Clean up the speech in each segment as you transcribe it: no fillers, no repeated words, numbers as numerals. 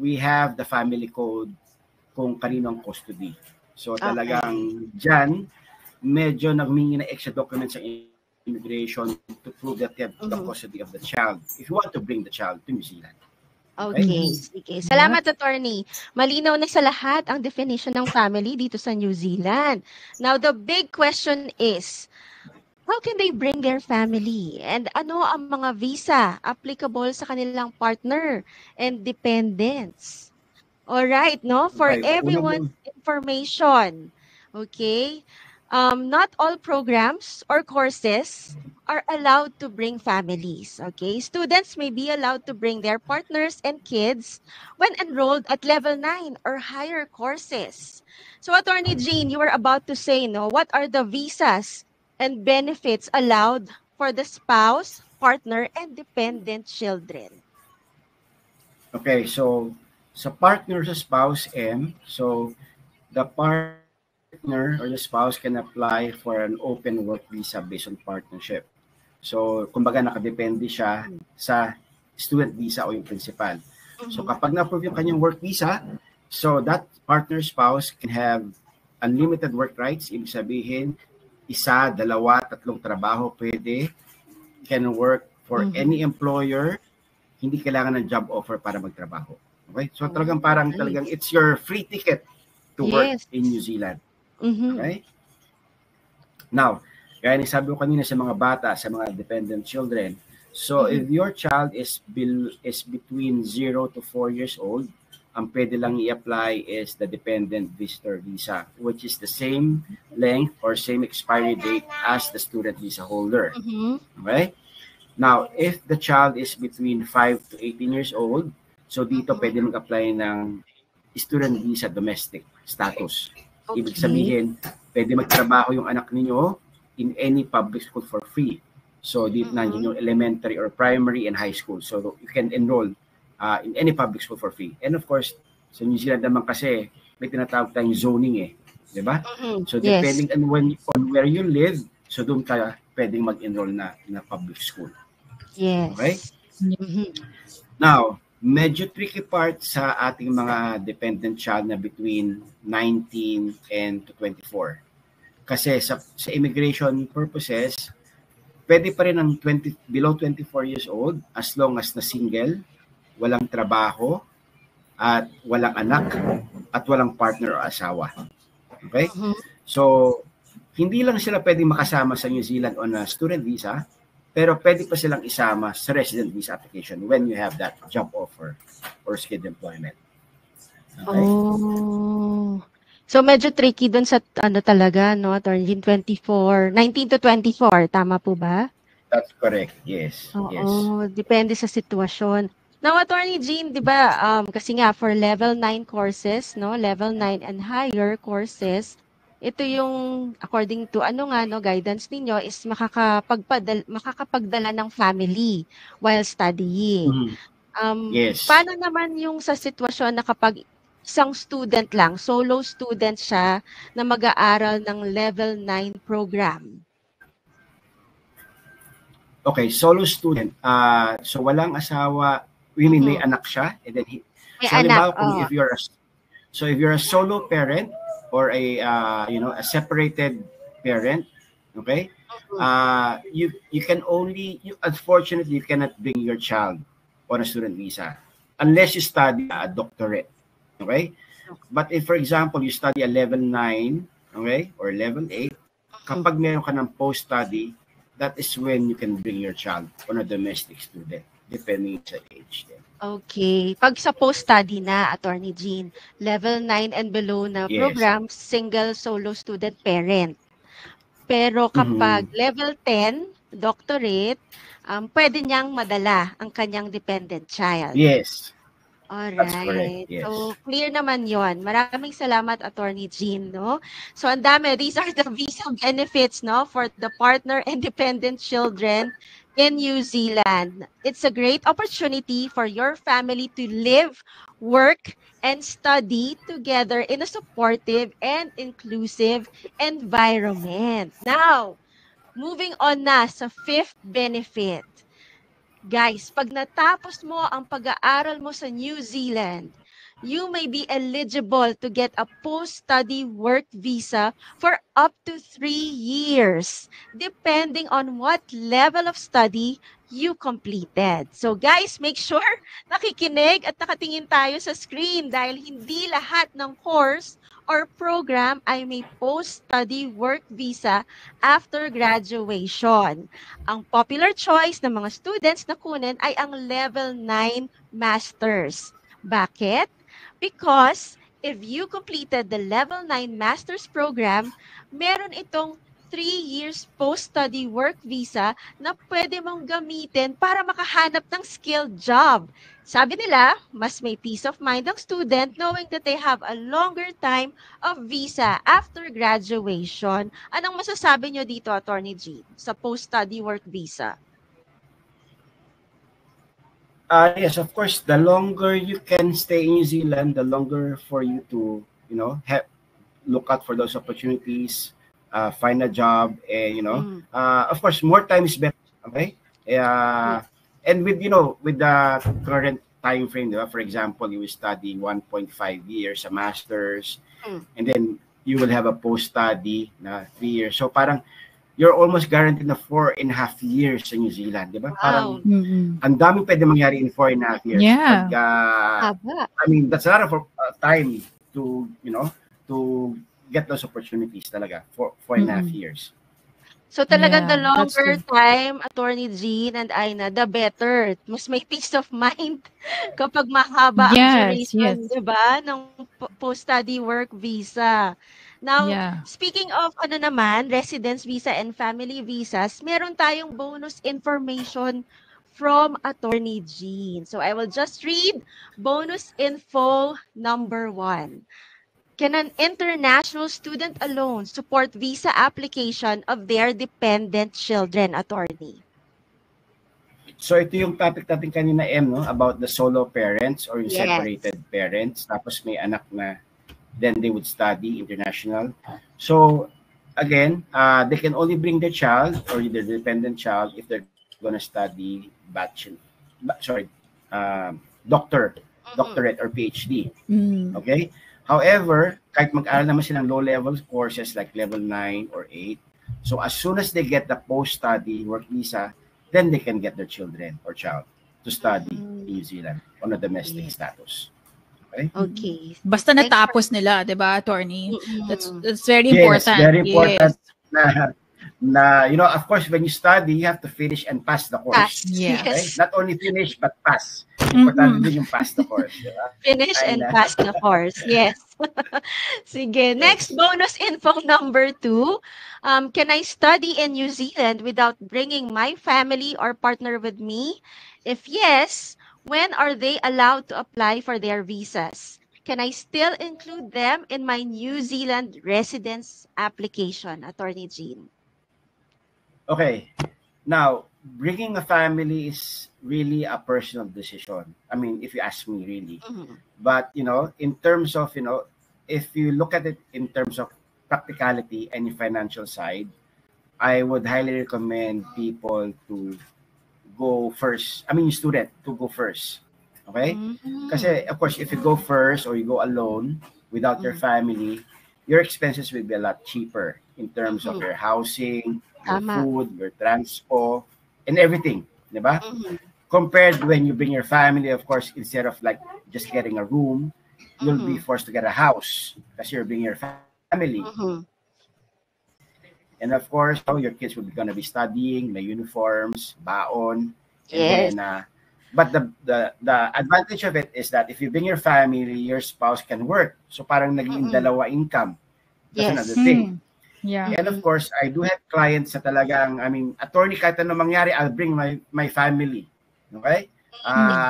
we have the family code kung kanino ang custody. So Okay. talagang dyan, medyo nagmingi na extra documents sa immigration to prove that they have the custody of the child if you want to bring the child to New Zealand. Okay, sige. Salamat, attorney. Malinaw na sa lahat ang definition ng family dito sa New Zealand. Now, the big question is, how can they bring their family? And ano ang mga visa applicable sa kanilang partner and dependents? All right, no? For Okay, everyone's information, okay? Not all programs or courses are allowed to bring families, okay? Students may be allowed to bring their partners and kids when enrolled at level 9 or higher courses. So, Attorney Jean, you were about to say, no, what are the visas and benefits allowed for the spouse, partner, and dependent children? Okay, so sa partner sa spouse M, so the partner or the spouse can apply for an open work visa based on partnership. So, kumbaga nakadepende siya sa student visa o yung principal. So, kapag na-approve yung kanyang work visa, so that partner spouse can have unlimited work rights. Ibig sabihin, 1, 2, 3 trabaho pwede, can work for any employer, hindi kailangan ng job offer para magtrabaho. Okay? So, talagang it's your free ticket to work in New Zealand. Okay? Now, kaya sabi ko kanina sa mga bata, sa mga dependent children, so if your child is between 0 to 4 years old, ang pwede lang i-apply is the dependent visitor visa, which is the same length or same expiry date as the student visa holder. Okay? Now, if the child is between 5 to 18 years old, so dito pwede mag-apply ng student visa domestic status. Ibig sabihin, pwede magtrabaho yung anak ninyo in any public school for free. So, dito nandiyan yung elementary or primary and high school. So, you can enroll in any public school for free. And of course, sa New Zealand naman kasi, may tinatawag tayong zoning eh. Diba? So, depending on where you live, so doon ka pwedeng mag-enroll na public school. Yes. Okay? Now, medyo tricky part sa ating mga dependent child na between 19 and to 24. Kasi sa immigration purposes, pwede pa rin ang below 24 years old as long as na single, walang trabaho, at walang anak, at walang partner o asawa. Okay? So, hindi lang sila pwedeng makasama sa New Zealand on a student visa, pero pwede pa silang isama sa resident visa application when you have that job offer or skilled employment. Okay? Oh. So medyo tricky dun sa talaga, no? 19 to 24, tama po ba? That's correct. Yes. Oo, yes. Depende sa sitwasyon. Now, Attorney Jean, 'di ba, kasi nga for level 9 courses, no? Level 9 and higher courses, ito yung according to guidance ninyo is makakapagdala ng family while studying. Yes. Paano naman yung sa sitwasyon na kapag isang student lang, solo student siya na mag-aaral ng level 9 program? Okay, solo student. So walang asawa, may anak siya, and then if you're a solo parent or a separated parent, okay? You can unfortunately you cannot bring your child on a student visa unless you study a doctorate. Okay? But if, for example, you study a level 9, okay, or level 8, kapag meron ka ng post-study, that is when you can bring your child on a domestic student, depending sa age. Okay. Pag sa post-study na, Attorney Jean, level 9 and below na program, single solo student parent. Pero kapag level 10, doctorate, pwede niyang madala ang kanyang dependent child. Yes. Alright. Yes. So, clear naman yon. Maraming salamat, Attorney Jean, no? So, ang dami. These are the visa benefits, no, for the partner and dependent children in New Zealand. It's a great opportunity for your family to live, work, and study together in a supportive and inclusive environment. Now, moving on na sa fifth benefit. Guys, pag natapos mo ang pag-aaral mo sa New Zealand, you may be eligible to get a post-study work visa for up to 3 years, depending on what level of study you completed. So guys, make sure nakikinig at nakatingin tayo sa screen dahil hindi lahat ng course or program ay may post-study work visa after graduation. Ang popular choice ng mga students na kunin ay ang Level 9 Masters. Bakit? Because if you completed the Level 9 Master's Program, meron itong 3 years post-study work visa na pwede mong gamitin para makahanap ng skilled job. Sabi nila, mas may peace of mind ang student knowing that they have a longer time of visa after graduation. Anong masasabi nyo dito, Attorney Jean, sa post-study work visa? Yes, of course, the longer you can stay in New Zealand, the longer for you to, look out for those opportunities, find a job, and, of course, more time is better, okay? And with the current time frame, for example, you will study 1.5 years, a master's, and then you will have a post-study na 3 years. So parang, you're almost guaranteed na 4.5 years sa New Zealand, di ba? Parang, ang daming pwede mangyari in 4.5 years. Yeah. I mean, that's a lot of time to, to get those opportunities talaga, 4.5 years. So talagang the longer time, Attorney Jean and Aina, the better. Mas may peace of mind kapag mahaba ang duration, di ba, ng post-study work visa. Now, speaking of residence visa and family visas, meron tayong bonus information from Attorney Jean. So I will just read bonus info number 1. Can an international student alone support visa application of their dependent children, Attorney? So ito yung topic natin kanina, no? About the solo parents or yung separated parents. Tapos may anak na then they would study international. So again, they can only bring their child or their dependent child if they're going to study doctorate or PhD. Okay? However, kahit mag-aral naman silang low-level courses like level 9 or 8, so as soon as they get the post-study work visa, then they can get their children or child to study in New Zealand on a domestic status. Okay. Basta natapos nila, 'di ba, Attorney? That's very important. Yes, very important. Na of course, when you study, you have to finish and pass the course. Yes. Not only finish but pass. Importante din yung pass the course. Diba? Finish and pass the course. Yes. Sige. Next bonus info number 2. Can I study in New Zealand without bringing my family or partner with me? If yes, when are they allowed to apply for their visas? Can I still include them in my New Zealand residence application, Attorney Jean? Okay. Now, bringing a family is really a personal decision. I mean, if you ask me, really. But, in terms of, if you look at it in terms of practicality and financial side, I would highly recommend people to go first. I mean, student to go first. Okay? Kasi, of course, if you go first or you go alone without your family, your expenses will be a lot cheaper in terms of your housing, your food, your transport, and everything. Diba? Compared when you bring your family, of course, instead of like just getting a room, you'll be forced to get a house because you're bringing your family. And of course, your kids will be going to be studying, the uniforms, baon. And then, but the advantage of it is that if you bring your family, your spouse can work. So parang naging dalawa income. That's another thing. Yeah. And of course, I do have clients sa talagang, attorney, kahit ano mangyari, I'll bring my family. Okay?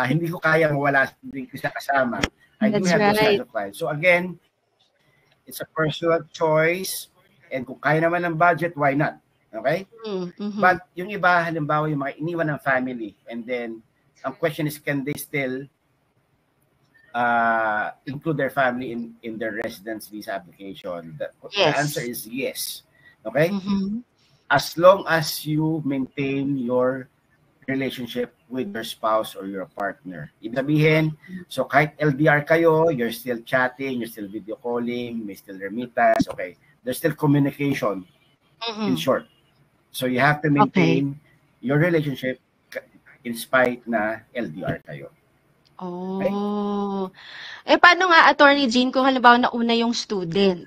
Hindi ko kaya wala din ko siya kasama. I do have those kinds of clients. So again, it's a personal choice. And kung kaya naman ng budget, why not? Okay? But yung iba, halimbawa yung mga iniwan ng family, and then ang question is, can they still include their family in their residence visa application? The answer is yes. Okay? As long as you maintain your relationship with your spouse or your partner. Ibig sabihin, so kahit LDR kayo, you're still chatting, you're still video calling, may still remittance, okay. There's still communication, in short. So you have to maintain your relationship in spite na LDR kayo. Oh. Okay? Paano nga, Attorney Jean, kung halimbawa nauna yung student?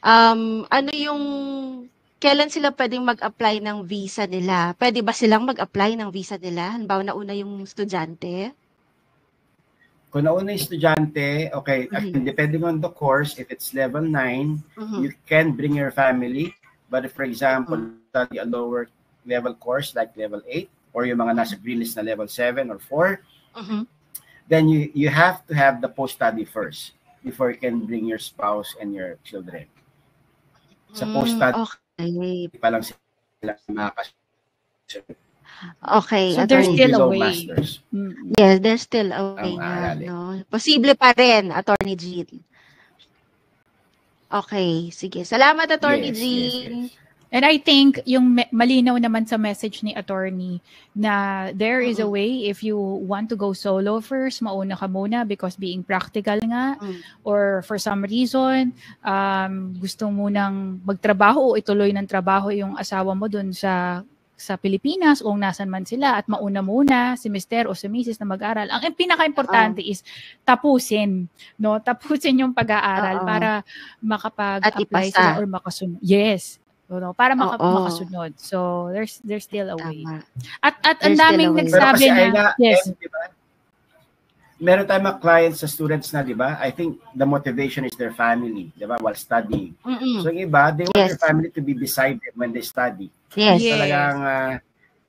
Ano yung kailan sila pwedeng mag-apply ng visa nila? Pwede ba silang mag-apply ng visa nila? Halimbawa, nauna yung estudyante? Kung nauna yung estudyante, okay, depending on the course, if it's level 9, you can bring your family. But if, for example, study a lower level course like level 8, or yung mga nasa green list na level 7 or 4, then you have to have the post-study first before you can bring your spouse and your children. Sa post-study, pa lang sila makakasunod. Okay. So there's still a way. Yes, there's still a way. No? Posible pa rin, Attorney Jean. Okay, sige. Salamat, Attorney Jean. Yes. And I think yung malinaw naman sa message ni attorney na there is a way if you want to go solo first, mauna ka muna because being practical nga or for some reason gusto mo nang magtrabaho o ituloy ng trabaho yung asawa mo dun sa Pilipinas kung nasan man sila at mauna muna si Mr. o si Mrs. na mag-aral. Ang pinaka-importante is tapusin yung pag-aaral para makapag-apply sila or makasunod. Yes. Para makasunod. So there's still a way. At ang daming nagsabi na yes. Diba? Meron tayong mga clients sa students na, di ba? I think the motivation is their family, di ba? While studying. So yung iba, they want their family to be beside them when they study. Yes. Talagang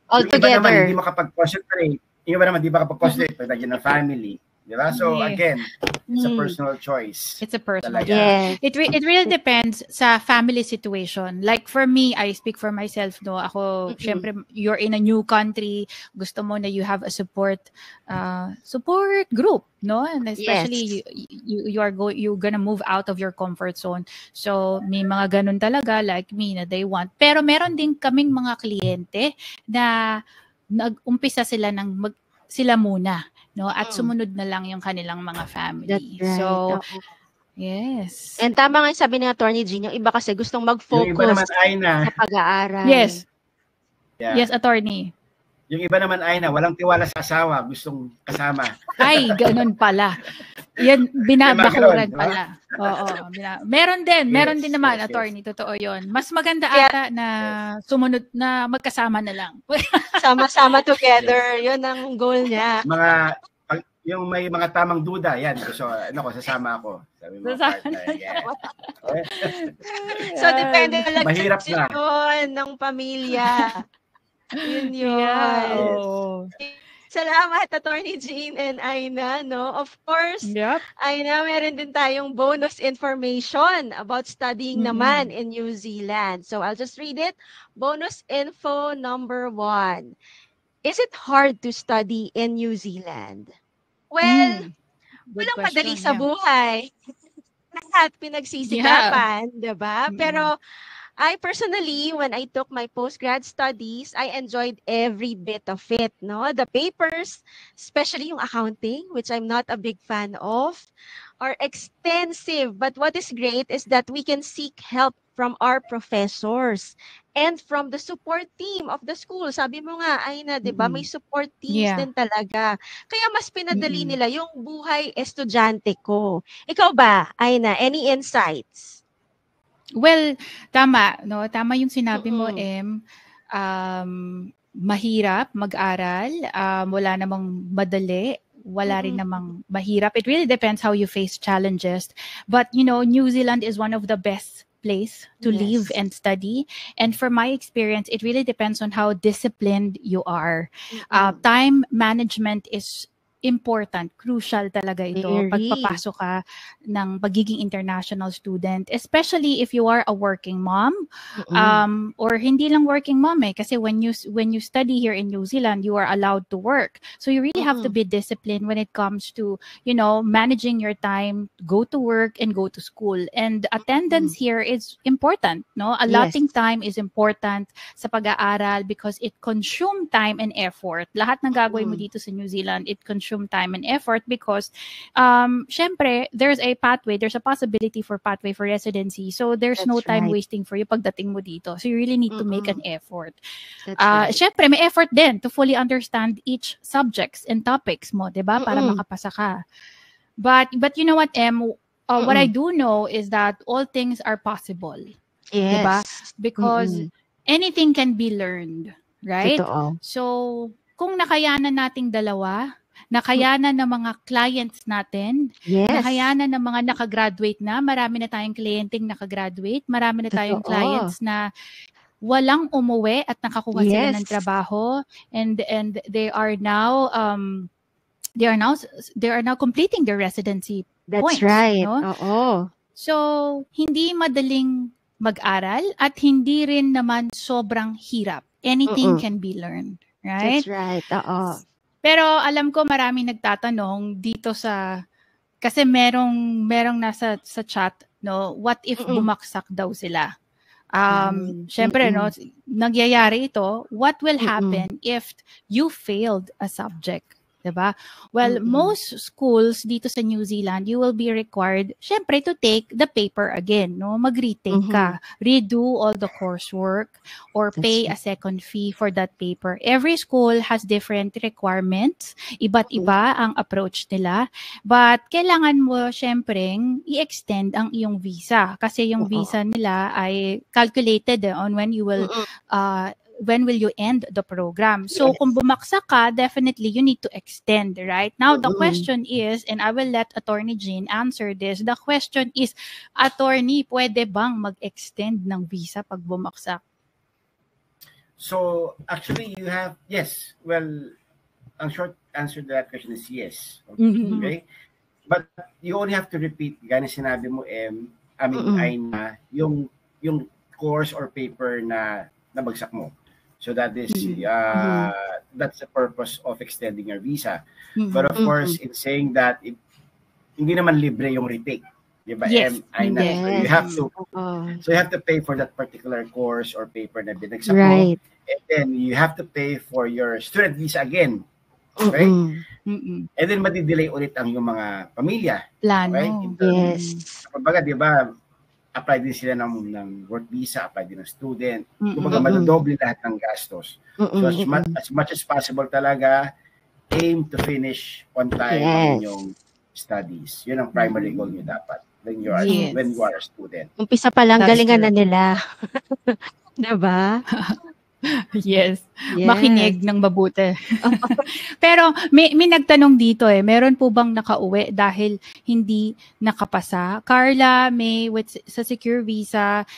all together. Iba naman, hindi makapag-concentrate. Yung iba naman, hindi makapag-concentrate pag nandiyan ng family. Diba? So again, it's a personal choice. It's a personal choice. It really depends sa family situation. Like for me, I speak for myself, no. Ako, syempre, you're in a new country, gusto mo na you have a support group, no? And especially you're gonna move out of your comfort zone. So may mga ganun talaga like me na they want. Pero meron din kaming mga kliyente na nag-umpisa sila sila muna. No, at sumunod na lang yung kanilang mga family. That's right. So, yes. And tama nga yung sabi ni Attorney Jean, yung iba kasi gustong mag-focus yung iba naman ay na sa pag-aaral. Yes. Yes, Attorney. Yung iba naman ay na walang tiwala sa asawa, gustong kasama. Ay, ganun pala. Yan, binabakuran pala. Oo. Meron din naman, Attorney, totoo yon. Mas maganda ata na sumunod na magkasama na lang. Sama-sama together, yun ang goal niya. Yung may mga tamang duda, yan. So, sasama ako. Sabi mo, partner, So, depende na lang mahirap sa ng pamilya. Yun. Salamat, Attorney Jean and Aina, no? Of course, Aina, meron din tayong bonus information about studying naman in New Zealand. So, I'll just read it. Bonus info number 1. Is it hard to study in New Zealand? Well, walang madali sa buhay. Lahat pinagsisikapan, diba? Pero, I personally, when I took my postgrad studies, I enjoyed every bit of it, no? The papers, especially yung accounting, which I'm not a big fan of, are extensive. But what is great is that we can seek help from our professors and from the support team of the school. Sabi mo nga, Aina, di ba? May support teams din talaga. Kaya mas pinadali nila yung buhay estudyante ko. Ikaw ba, Aina, any insights? Well, tama, no? Tama yung sinabi mo, Em. Mahirap mag-aral, wala namang madali, wala rin namang mahirap. It really depends how you face challenges. But, New Zealand is one of the best place to live and study. And from my experience, it really depends on how disciplined you are. Time management is important, crucial talaga ito pagpapasok ka ng pagiging international student, especially if you are a working mom, or hindi lang working mom kasi when you study here in New Zealand, you are allowed to work. So you really have to be disciplined when it comes to, managing your time, go to work and go to school. And attendance here is important, no? Allotting time is important sa pag-aaral because it consume time and effort. Lahat ng gagawin mo dito sa New Zealand, it consume time and effort because syempre there's a possibility for pathway for residency, so there's no time wasting for you pagdating mo dito, so you really need to make an effort. Syempre may effort din to fully understand each subjects and topics mo, diba, para makapasa ka. But you know what, what I do know is that all things are possible, diba, because anything can be learned, right? So kung nakayanan nating dalawa, nakayanan ng mga clients natin, nakayanan ng mga nakagraduate na, marami na tayong kliyenteng nakagraduate, marami na tayong clients na walang umuwi at nakakuha sila ng trabaho, and they are now completing their residency points. That's right. No? So hindi madaling mag-aral at hindi rin naman sobrang hirap. Anything can be learned, right? That's right. Pero alam ko maraming nagtatanong dito kasi merong nasa sa chat, no, what if bumaksak daw sila? Syempre, no, nagyayari ito, what will happen if you failed a subject? Diba? Well, most schools dito sa New Zealand, you will be required, syempre, to take the paper again. No? Mag-retake ka. Redo all the coursework or pay a second fee for that paper. Every school has different requirements. Iba't iba ang approach nila. But kailangan mo, syempre, i-extend ang iyong visa. Kasi yung visa nila ay calculated on when you will when will you end the program. So kung bumaksak ka, definitely you need to extend, right? Now the question is, and I will let Attorney Jean answer this, the question is, Attorney, pwede bang mag-extend ng visa pag bumaksak? So actually you have, yes, well, ang short answer to that question is yes. Okay? But you only have to repeat, gaya na sinabi mo, yung course or paper na nabagsak mo. So that is that's the purpose of extending your visa. But of course, in saying that, hindi naman libre yung retake. Diba? Yes. So you have to pay for that particular course or paper na binagsak mo. And then you have to pay for your student visa again. Okay? And then madidelay ulit ang yung mga pamilya. Plano. Right? Kumbaga, di ba, apply din sila ng work visa, apply din ng student. Kumbaga, madodoble lahat ng gastos. So as much as possible talaga, aim to finish on time ang inyong studies. Yun ang primary goal nyo dapat when you are a student. Umpisa pa lang, galingan na nila. Diba? Yes. Makinig ng mabuti. Pero may nagtanong dito meron po bang nakauwi dahil hindi nakapasa? Carla, sa Secure Visa,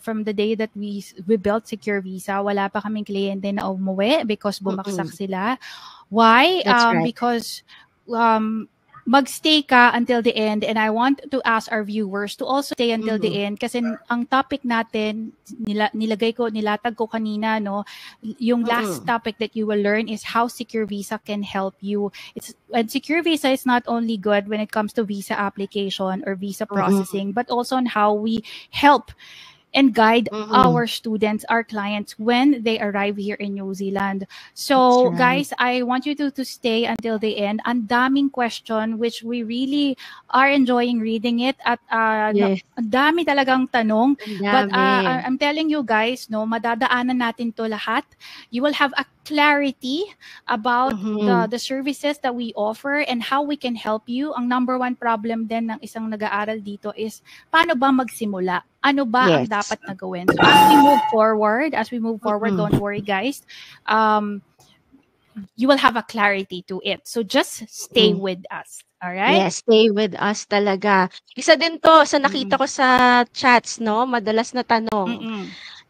from the day that we built Secure Visa, wala pa kaming kliyente na umuwi because bumaksak sila. Why? Because magstay ka until the end, and I want to ask our viewers to also stay until the end kasi ang topic natin, nilatag ko kanina, no, yung last topic that you will learn is how Secure Visa can help you. And Secure Visa is not only good when it comes to visa application or visa processing, but also on how we help and guide our students, our clients, when they arrive here in New Zealand. So, guys, I want you to stay until the end. Ang daming question, which we really are enjoying reading it. At ang dami talagang tanong. But I'm telling you guys, no, madadaanan natin to lahat. You will have a clarity about the services that we offer and how we can help you. Ang number one problem din ng isang nag-aaral dito is, paano ba magsimula? Ano ba ang dapat na gawin? So as we move forward, don't worry guys. You will have a clarity to it. So just stay with us. All right? Yes, stay with us talaga. Isa din to sa nakita ko sa chats, no? Madalas na tanong.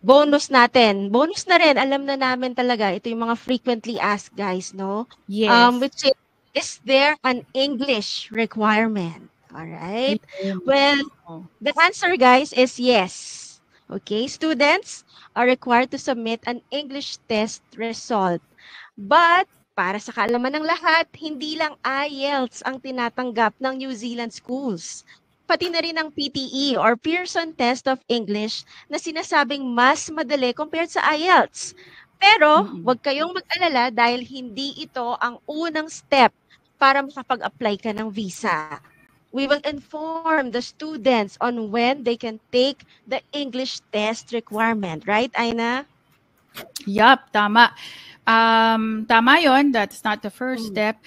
Bonus natin. Bonus na rin. Alam na namin talaga. Ito yung mga frequently asked guys, no? Yes. Which is Is there an English requirement? All right. Well, the answer, guys, is yes. Okay, students are required to submit an English test result. But, para sa kaalaman ng lahat, hindi lang IELTS ang tinatanggap ng New Zealand schools. Pati na rin ang PTE or Pearson Test of English na sinasabing mas madali compared sa IELTS. Pero, huwag kayong mag-alala dahil hindi ito ang unang step para makapag-apply ka ng visa. We will inform the students on when they can take the English test requirement. Right, Aina? Yup, tama. Tama yon. That's not the first step.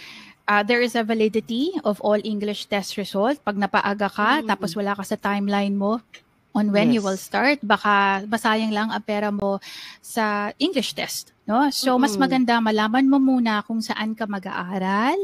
There is a validity of all English test results. Pag napaaga ka, tapos wala ka sa timeline mo on when you will start, baka masayang lang ang pera mo sa English test. No? So, mas maganda malaman mo muna kung saan ka mag-aaral,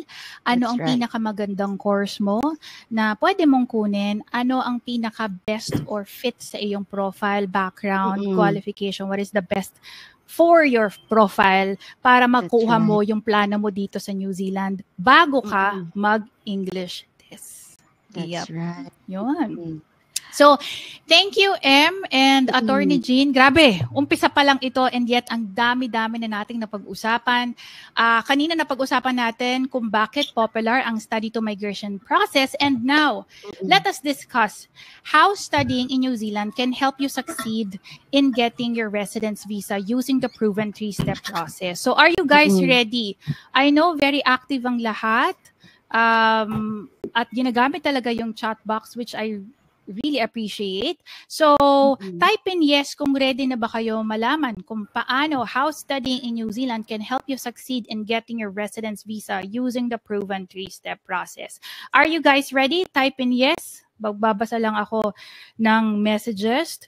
ano ang pinakamagandang course mo na pwede mong kunin, ano ang pinaka-best or fit sa iyong profile, background, qualification, what is the best for your profile para makuha mo yung plano mo dito sa New Zealand bago ka mag-English test. That's right. Yun. So, thank you, Em and Attorney Jean. Grabe, umpisa pa lang ito and yet ang dami-dami na nating napag-usapan. Kanina napag-usapan natin kung bakit popular ang study to migration process, and now, let us discuss how studying in New Zealand can help you succeed in getting your residence visa using the proven 3-step process. So, are you guys ready? I know very active ang lahat at ginagamit talaga yung chat box, which I really appreciate. So, type in yes kung ready na ba kayo malaman kung paano, how studying in New Zealand can help you succeed in getting your residence visa using the proven 3-step process. Are you guys ready? Type in yes. Magbabasa lang ako ng messages.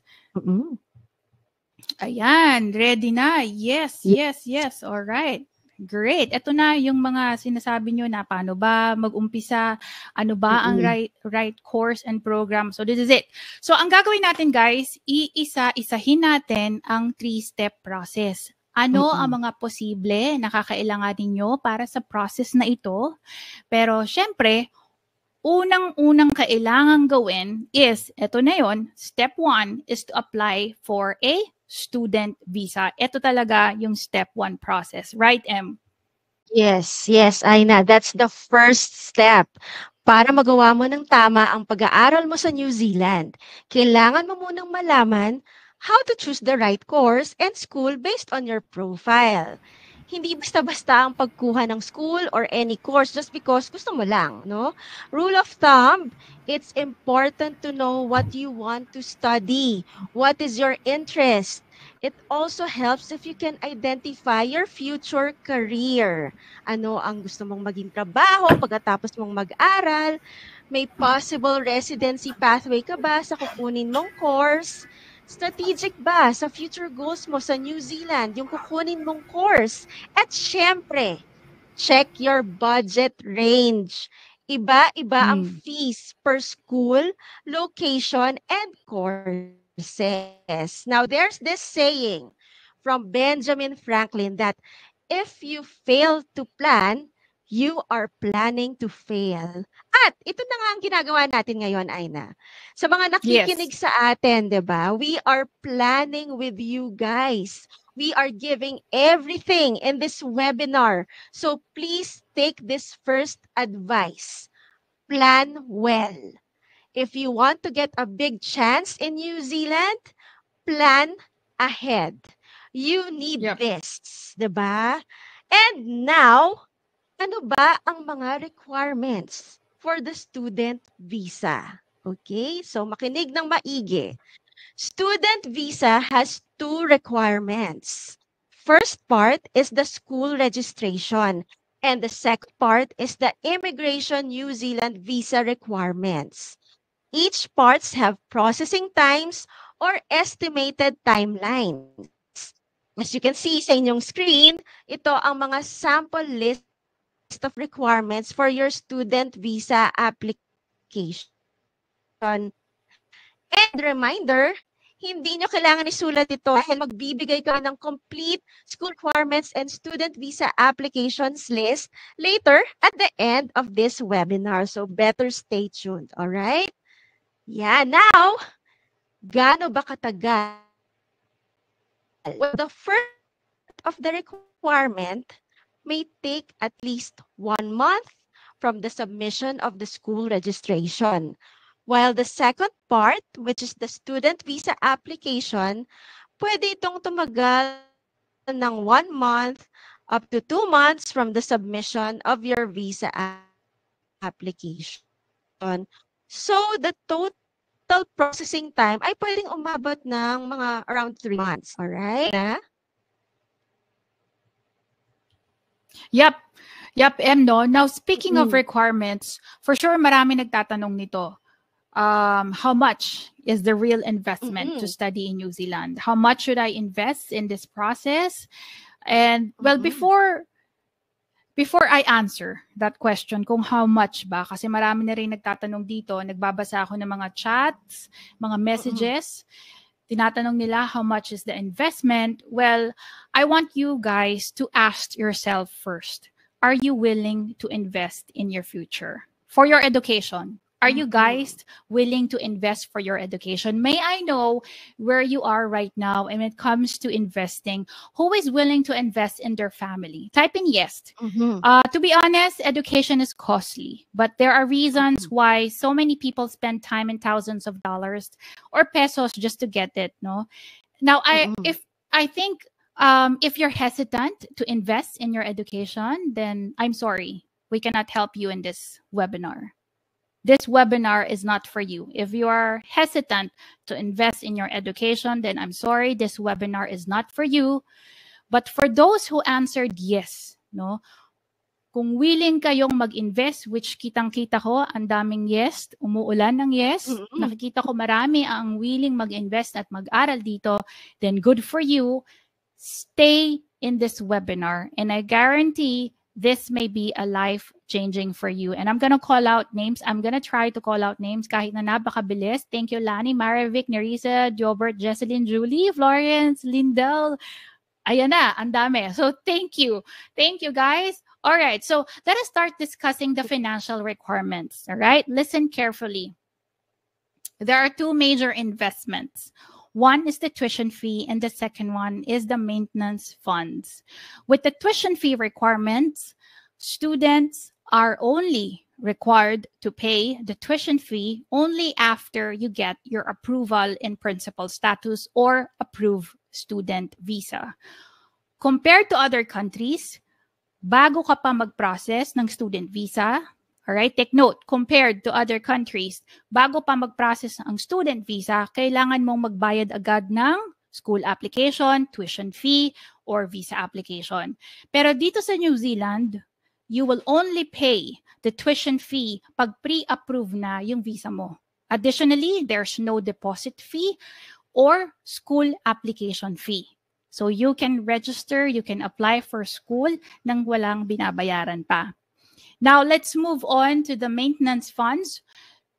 Ayan, ready na. Yes, yes, yes. All right. Great. Ito na yung mga sinasabi nyo na paano ba mag-umpisa, ano ba ang right course and program. So this is it. So ang gagawin natin, guys, iisa-isahin natin ang 3-step process. Ano ang mga posible na kakailanganin nyo para sa process na ito? Pero syempre, unang-unang kailangan gawin is, ito na yon, step 1 is to apply for a student visa. Ito talaga yung step 1 process. Right, Em? Yes, yes, Aina. That's the first step. Para magawa mo ng tama ang pag-aaral mo sa New Zealand, kailangan mo munang malaman how to choose the right course and school based on your profile. Hindi basta-basta ang pagkuha ng school or any course just because gusto mo lang, no? Rule of thumb, it's important to know what you want to study. What is your interest? It also helps if you can identify your future career. Ano ang gusto mong maging trabaho pagkatapos mong mag-aral? May possible residency pathway ka ba sa kukunin mong course? Strategic ba sa future goals mo sa New Zealand, yung kukunin mong course? At syempre, check your budget range. Iba-iba ang fees per school, location, and courses. Now, there's this saying from Benjamin Franklin that if you fail to plan, you are planning to fail. At ito na nga ang ginagawa natin ngayon, Aina. Sa mga nakikinig sa atin, 'di ba? We are planning with you guys. We are giving everything in this webinar. So please take this first advice. Plan well. If you want to get a big chance in New Zealand, plan ahead. You need this, 'di ba? And now, ano ba ang mga requirements for the student visa? Okay, so makinig ng maigi. Student visa has 2 requirements. First part is the school registration, and the second part is the Immigration New Zealand visa requirements. Each parts have processing times or estimated timelines. As you can see sa inyong screen, ito ang mga sample list of requirements for your student visa application. And reminder, hindi nyo kailangan isulat ito dahil magbibigay ka ng complete school requirements and student visa applications list later at the end of this webinar. So better stay tuned, alright? Yeah, now, gaano ba katagal? Well, the first of the requirement may take at least 1 month from the submission of the school registration. While the second part, which is the student visa application, pwede itong tumagal ng 1 month up to 2 months from the submission of your visa application. So, the total processing time ay pwedeng umabot ng mga around 3 months. Alright? Yep, no. Now, speaking of requirements, for sure marami nagtatanong nito. How much is the real investment to study in New Zealand? How much should I invest in this process? And well, before I answer that question kung how much ba, kasi marami na rin nagtatanong dito, nagbabasa ako ng mga chats, mga messages, tinatanong nila how much is the investment. Well, I want you guys to ask yourself first, are you willing to invest in your future for your education? Are you guys willing to invest for your education? May I know where you are right now and when it comes to investing? Who is willing to invest in their family? Type in yes. To be honest, education is costly, but there are reasons why so many people spend time and thousands of dollars or pesos just to get it. No. Now, if you're hesitant to invest in your education, then I'm sorry, we cannot help you in this webinar. This webinar is not for you. If you are hesitant to invest in your education, then I'm sorry, this webinar is not for you. But for those who answered yes, no, kung willing kayong mag-invest, which kitang-kita ko, ang daming yes, umuulan ng yes, nakikita ko marami ang willing mag-invest at mag-aral dito, then good for you. Stay in this webinar, and I guarantee this may be a life-changing for you. And I'm going to call out names. I'm going to try to call out names kahit na napakabilis. Thank you, Lani, Marivic, Nerissa, Jobert, Jesselyn, Julie, Florence, Lindell. Ayan na, ang dami. So thank you. Thank you, guys. All right, so let us start discussing the financial requirements. All right, listen carefully. There are two major investments. One is the tuition fee, and the second one is the maintenance funds. With the tuition fee requirements, students are only required to pay the tuition fee only after you get your approval in principal status or approved student visa. Compared to other countries, bago ka pa mag-process ng student visa, all right, take note, compared to other countries, bago pa mag-process ang student visa, kailangan mong magbayad agad ng school application, tuition fee, or visa application. Pero dito sa New Zealand, you will only pay the tuition fee pag pre-approve na yung visa mo. Additionally, there's no deposit fee or school application fee. So you can register, you can apply for school nang walang binabayaran pa. Now, let's move on to the maintenance funds.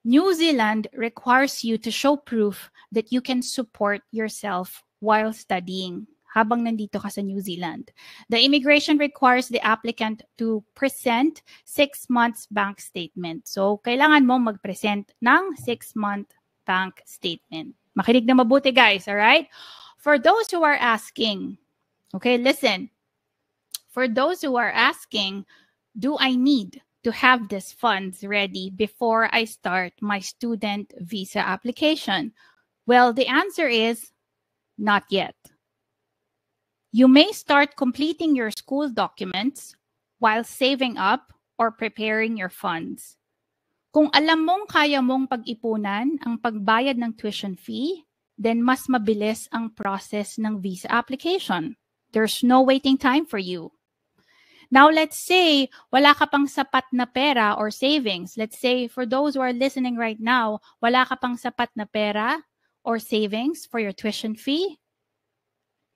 New Zealand requires you to show proof that you can support yourself while studying habang nandito ka sa New Zealand. The immigration requires the applicant to present 6 months bank statement. So, kailangan mo mag-present ng 6-month bank statement. Makinig na mabuti, guys, all right? For those who are asking, okay, listen. For those who are asking, do I need to have these funds ready before I start my student visa application? Well, the answer is not yet. You may start completing your school documents while saving up or preparing your funds. Kung alam mong kaya mong pag-ipunan ang pagbayad ng tuition fee, then mas mabilis ang process ng visa application. There's no waiting time for you. Now, let's say wala ka pang sapat na pera or savings. Let's say for those who are listening right now, wala ka pang sapat na pera or savings for your tuition fee.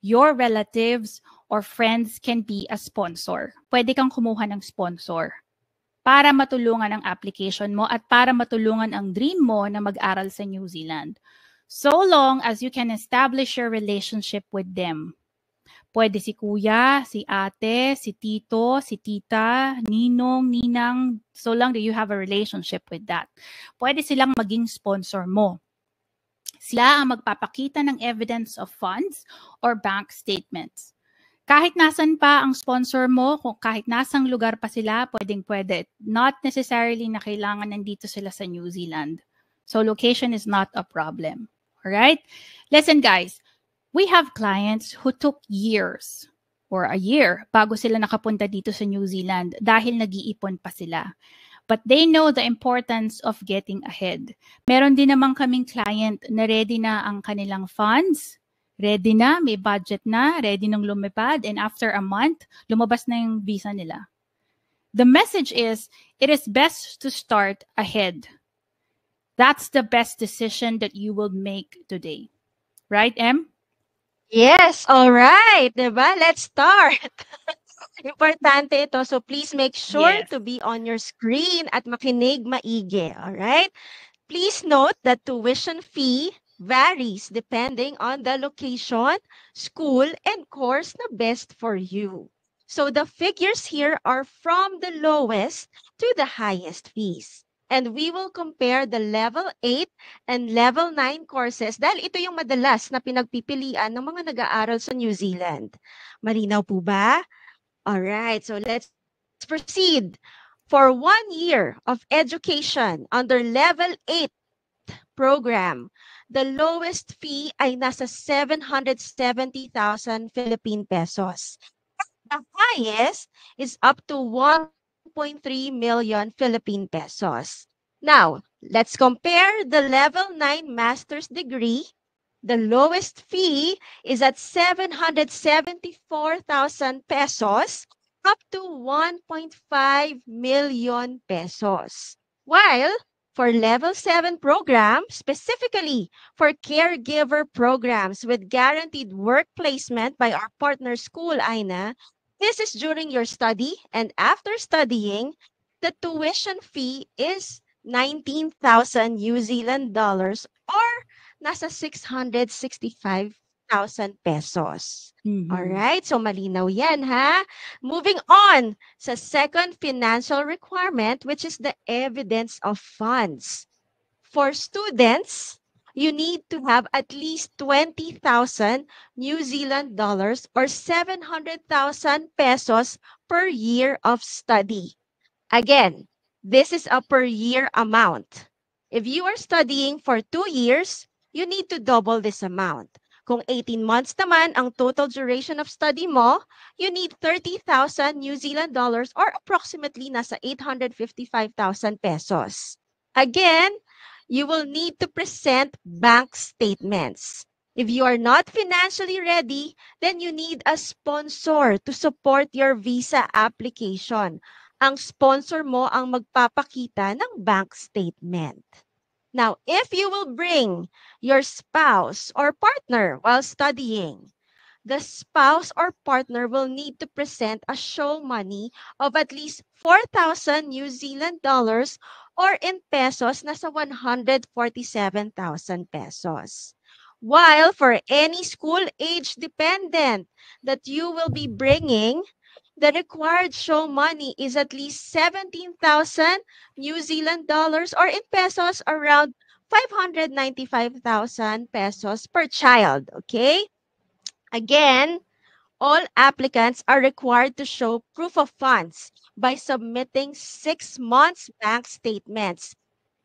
Your relatives or friends can be a sponsor. Pwede kang kumuha ng sponsor para matulungan ang application mo at para matulungan ang dream mo na mag-aral sa New Zealand. So long as you can establish your relationship with them. Pwede si kuya, si ate, si tito, si tita, ninong, ninang, so long that you have a relationship with that. Pwede silang maging sponsor mo. Sila ang magpapakita ng evidence of funds or bank statements. Kahit nasan pa ang sponsor mo, kung kahit nasang lugar pa sila, pwedeng-pwede. Not necessarily na kailangan nandito sila sa New Zealand. So location is not a problem. Alright? Listen guys, we have clients who took years or a year bago sila nakapunta dito sa New Zealand dahil nag-iipon pa sila. But they know the importance of getting ahead. Meron din naman kaming client na ready na ang kanilang funds, ready na, may budget na, ready nang lumipad, and after a month, lumabas na yung visa nila. The message is, it is best to start ahead. That's the best decision that you will make today. Right, Em? Yes, all right. Diba? Let's start. Importante ito. So please make sure to be on your screen at makinig maigi. All right? Please note that tuition fee varies depending on the location, school, and course na best for you. So the figures here are from the lowest to the highest fees. And we will compare the level 8 and level 9 courses dahil ito yung madalas na pinagpipilian ng mga nag-aaral sa New Zealand. Malinaw po ba? Alright, so let's proceed. For 1 year of education under level 8 program, the lowest fee ay nasa 770,000 Philippine pesos. The highest is up to 1.3 million Philippine pesos. Now, let's compare the level 9 master's degree. The lowest fee is at 774,000 pesos up to 1.5 million pesos. While for level 7 program, specifically for caregiver programs with guaranteed work placement by our partner school, Aina, this is during your study, and after studying, the tuition fee is 19,000 New Zealand dollars or nasa 665,000 pesos. Alright, so malinaw yan ha. Moving on sa second financial requirement, which is the evidence of funds. For students, you need to have at least 20,000 New Zealand dollars or 700,000 pesos per year of study. Again, this is a per year amount. If you are studying for 2 years, you need to double this amount. Kung 18 months naman ang total duration of study mo, you need 30,000 New Zealand dollars or approximately nasa 855,000 pesos. Again, you will need to present bank statements. If you are not financially ready, then you need a sponsor to support your visa application. Ang sponsor mo ang magpapakita ng bank statement. Now, if you will bring your spouse or partner while studying, the spouse or partner will need to present a show money of at least 4,000 New Zealand dollars or in pesos nasa 147,000 pesos. While for any school age dependent that you will be bringing, the required show money is at least 17,000 New Zealand dollars or in pesos around 595,000 pesos per child, okay? Again, all applicants are required to show proof of funds by submitting 6 months bank statements,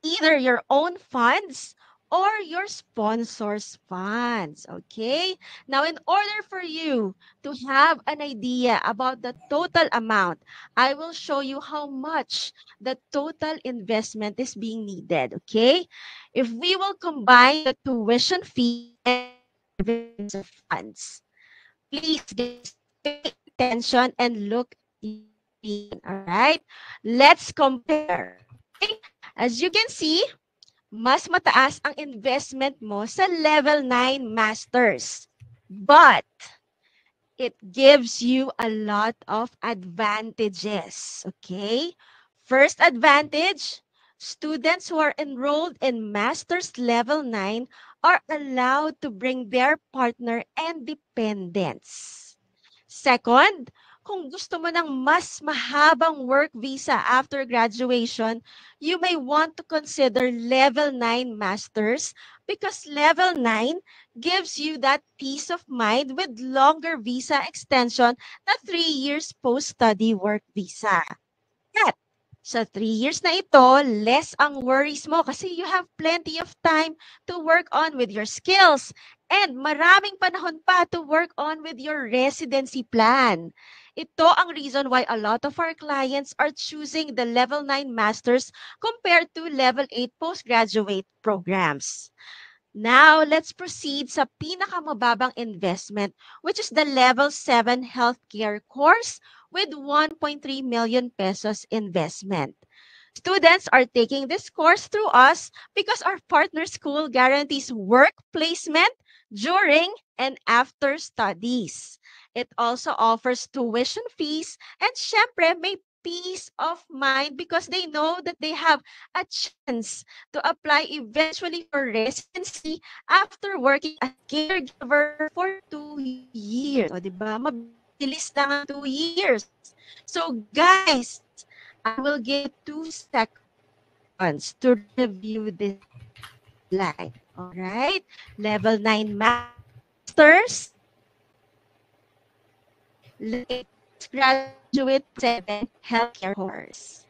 either your own funds or your sponsor's funds, okay? Now, in order for you to have an idea about the total amount, I will show you how much the total investment is being needed, okay? If we will combine the tuition fee and the funds, please pay attention and look, all right? Let's compare. Okay? As you can see, mas mataas ang investment mo sa level 9 masters. But it gives you a lot of advantages, okay? First advantage, students who are enrolled in Master's Level 9 are allowed to bring their partner and dependents. Second, kung gusto mo ng mas mahabang work visa after graduation, you may want to consider Level 9 Masters because Level 9 gives you that peace of mind with longer visa extension na 3 years post-study work visa. At sa 3 years na ito, less ang worries mo kasi you have plenty of time to work on with your skills and maraming panahon pa to work on with your residency plan. Ito ang reason why a lot of our clients are choosing the Level 9 Masters compared to Level 8 postgraduate programs. Now, let's proceed sa pinakamababang investment, which is the Level 7 Healthcare course with 1.3 million pesos investment. Students are taking this course through us because our partner school guarantees work placement during and after studies. It also offers tuition fees and syempre may peace of mind because they know that they have a chance to apply eventually for residency after working as caregiver for 2 years. O, diba? Mabilis lang ang 2 years. So, guys, I will give 2 seconds to review this slide. All right? Level 9 Masters. Graduate 7 Healthcare course.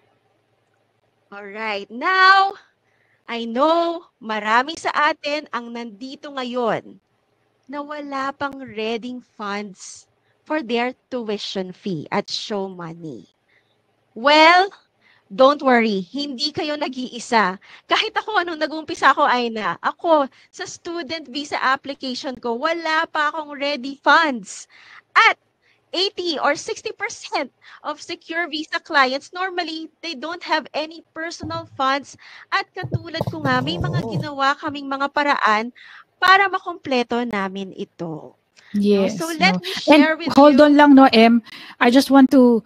All right. Now, I know marami sa atin ang nandito ngayon na wala pang ready funds for their tuition fee at show money. Well, don't worry, hindi kayo nag-iisa. Kahit ako, nung nag-umpisa ako, Aina, ako, sa student visa application ko, wala pa akong ready funds. At 80 or 60% of secure visa clients, normally, they don't have any personal funds. At katulad ko nga, may mga ginawa kaming mga paraan para makompleto namin ito. Yes. So let me share with hold you. on lang, no, Em. I just want to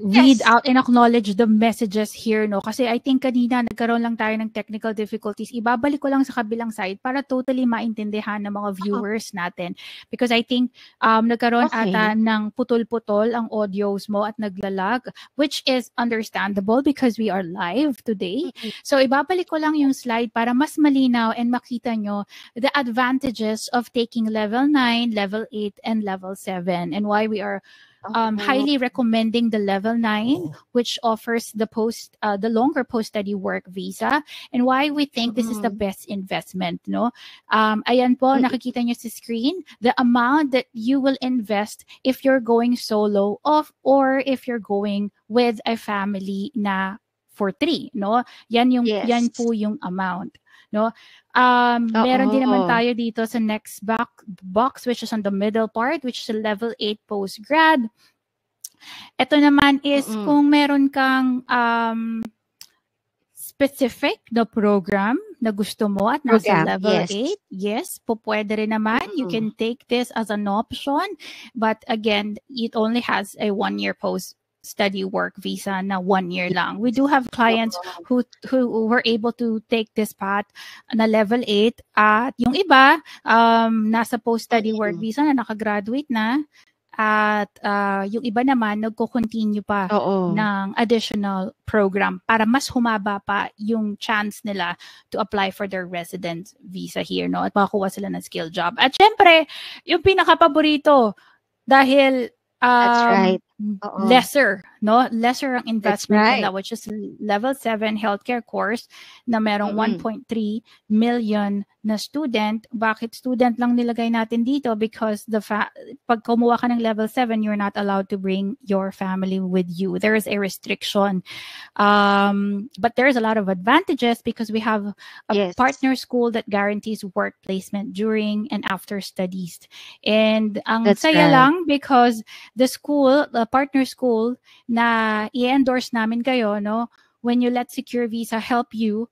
read out and acknowledge the messages here, no? Kasi I think kanina nagkaroon lang tayo ng technical difficulties. Ibabalik ko lang sa kabilang side para totally maintindihan ng mga viewers natin. Because I think nagkaroon ata ng putol-putol ang audios mo at naglalag, which is understandable because we are live today. So ibabalik ko lang yung slide para mas malinaw and makita nyo the advantages of taking level 9, level 8, and level 7 and why we are highly recommending the level 9, which offers the longer post-study work visa, and why we think this is the best investment. No, ayan po, nakikita nyo sa screen the amount that you will invest if you're going solo or if you're going with a family na for 3. No, yan po yung amount. No, meron din naman tayo dito sa next box which is on the middle part, which is a level 8 postgrad. Ito naman is kung meron kang specific na program na gusto mo at nasa level 8, yes, pwede rin naman. You can take this as an option, but again, it only has a 1-year post-study work visa na 1 year lang. We do have clients who were able to take this path na level 8 at yung iba nasa post-study work visa na nakagraduate na at yung iba naman nagko-continue pa ng additional program para mas humaba pa yung chance nila to apply for their resident visa here, no, at makakuha sila ng skill job. At syempre, yung pinaka-paborito dahil that's right. Lesser ang investment nila, which is level 7 healthcare course na merong 1.3 million na student. Bakit student lang nilagay natin dito? Because pag kumuha ka ng level 7, you're not allowed to bring your family with you. There is a restriction. But there's a lot of advantages because we have a partner school that guarantees work placement during and after studies. And ang saya lang because the partner school na i-endorse namin kayo, no, when you let Secure Visa help you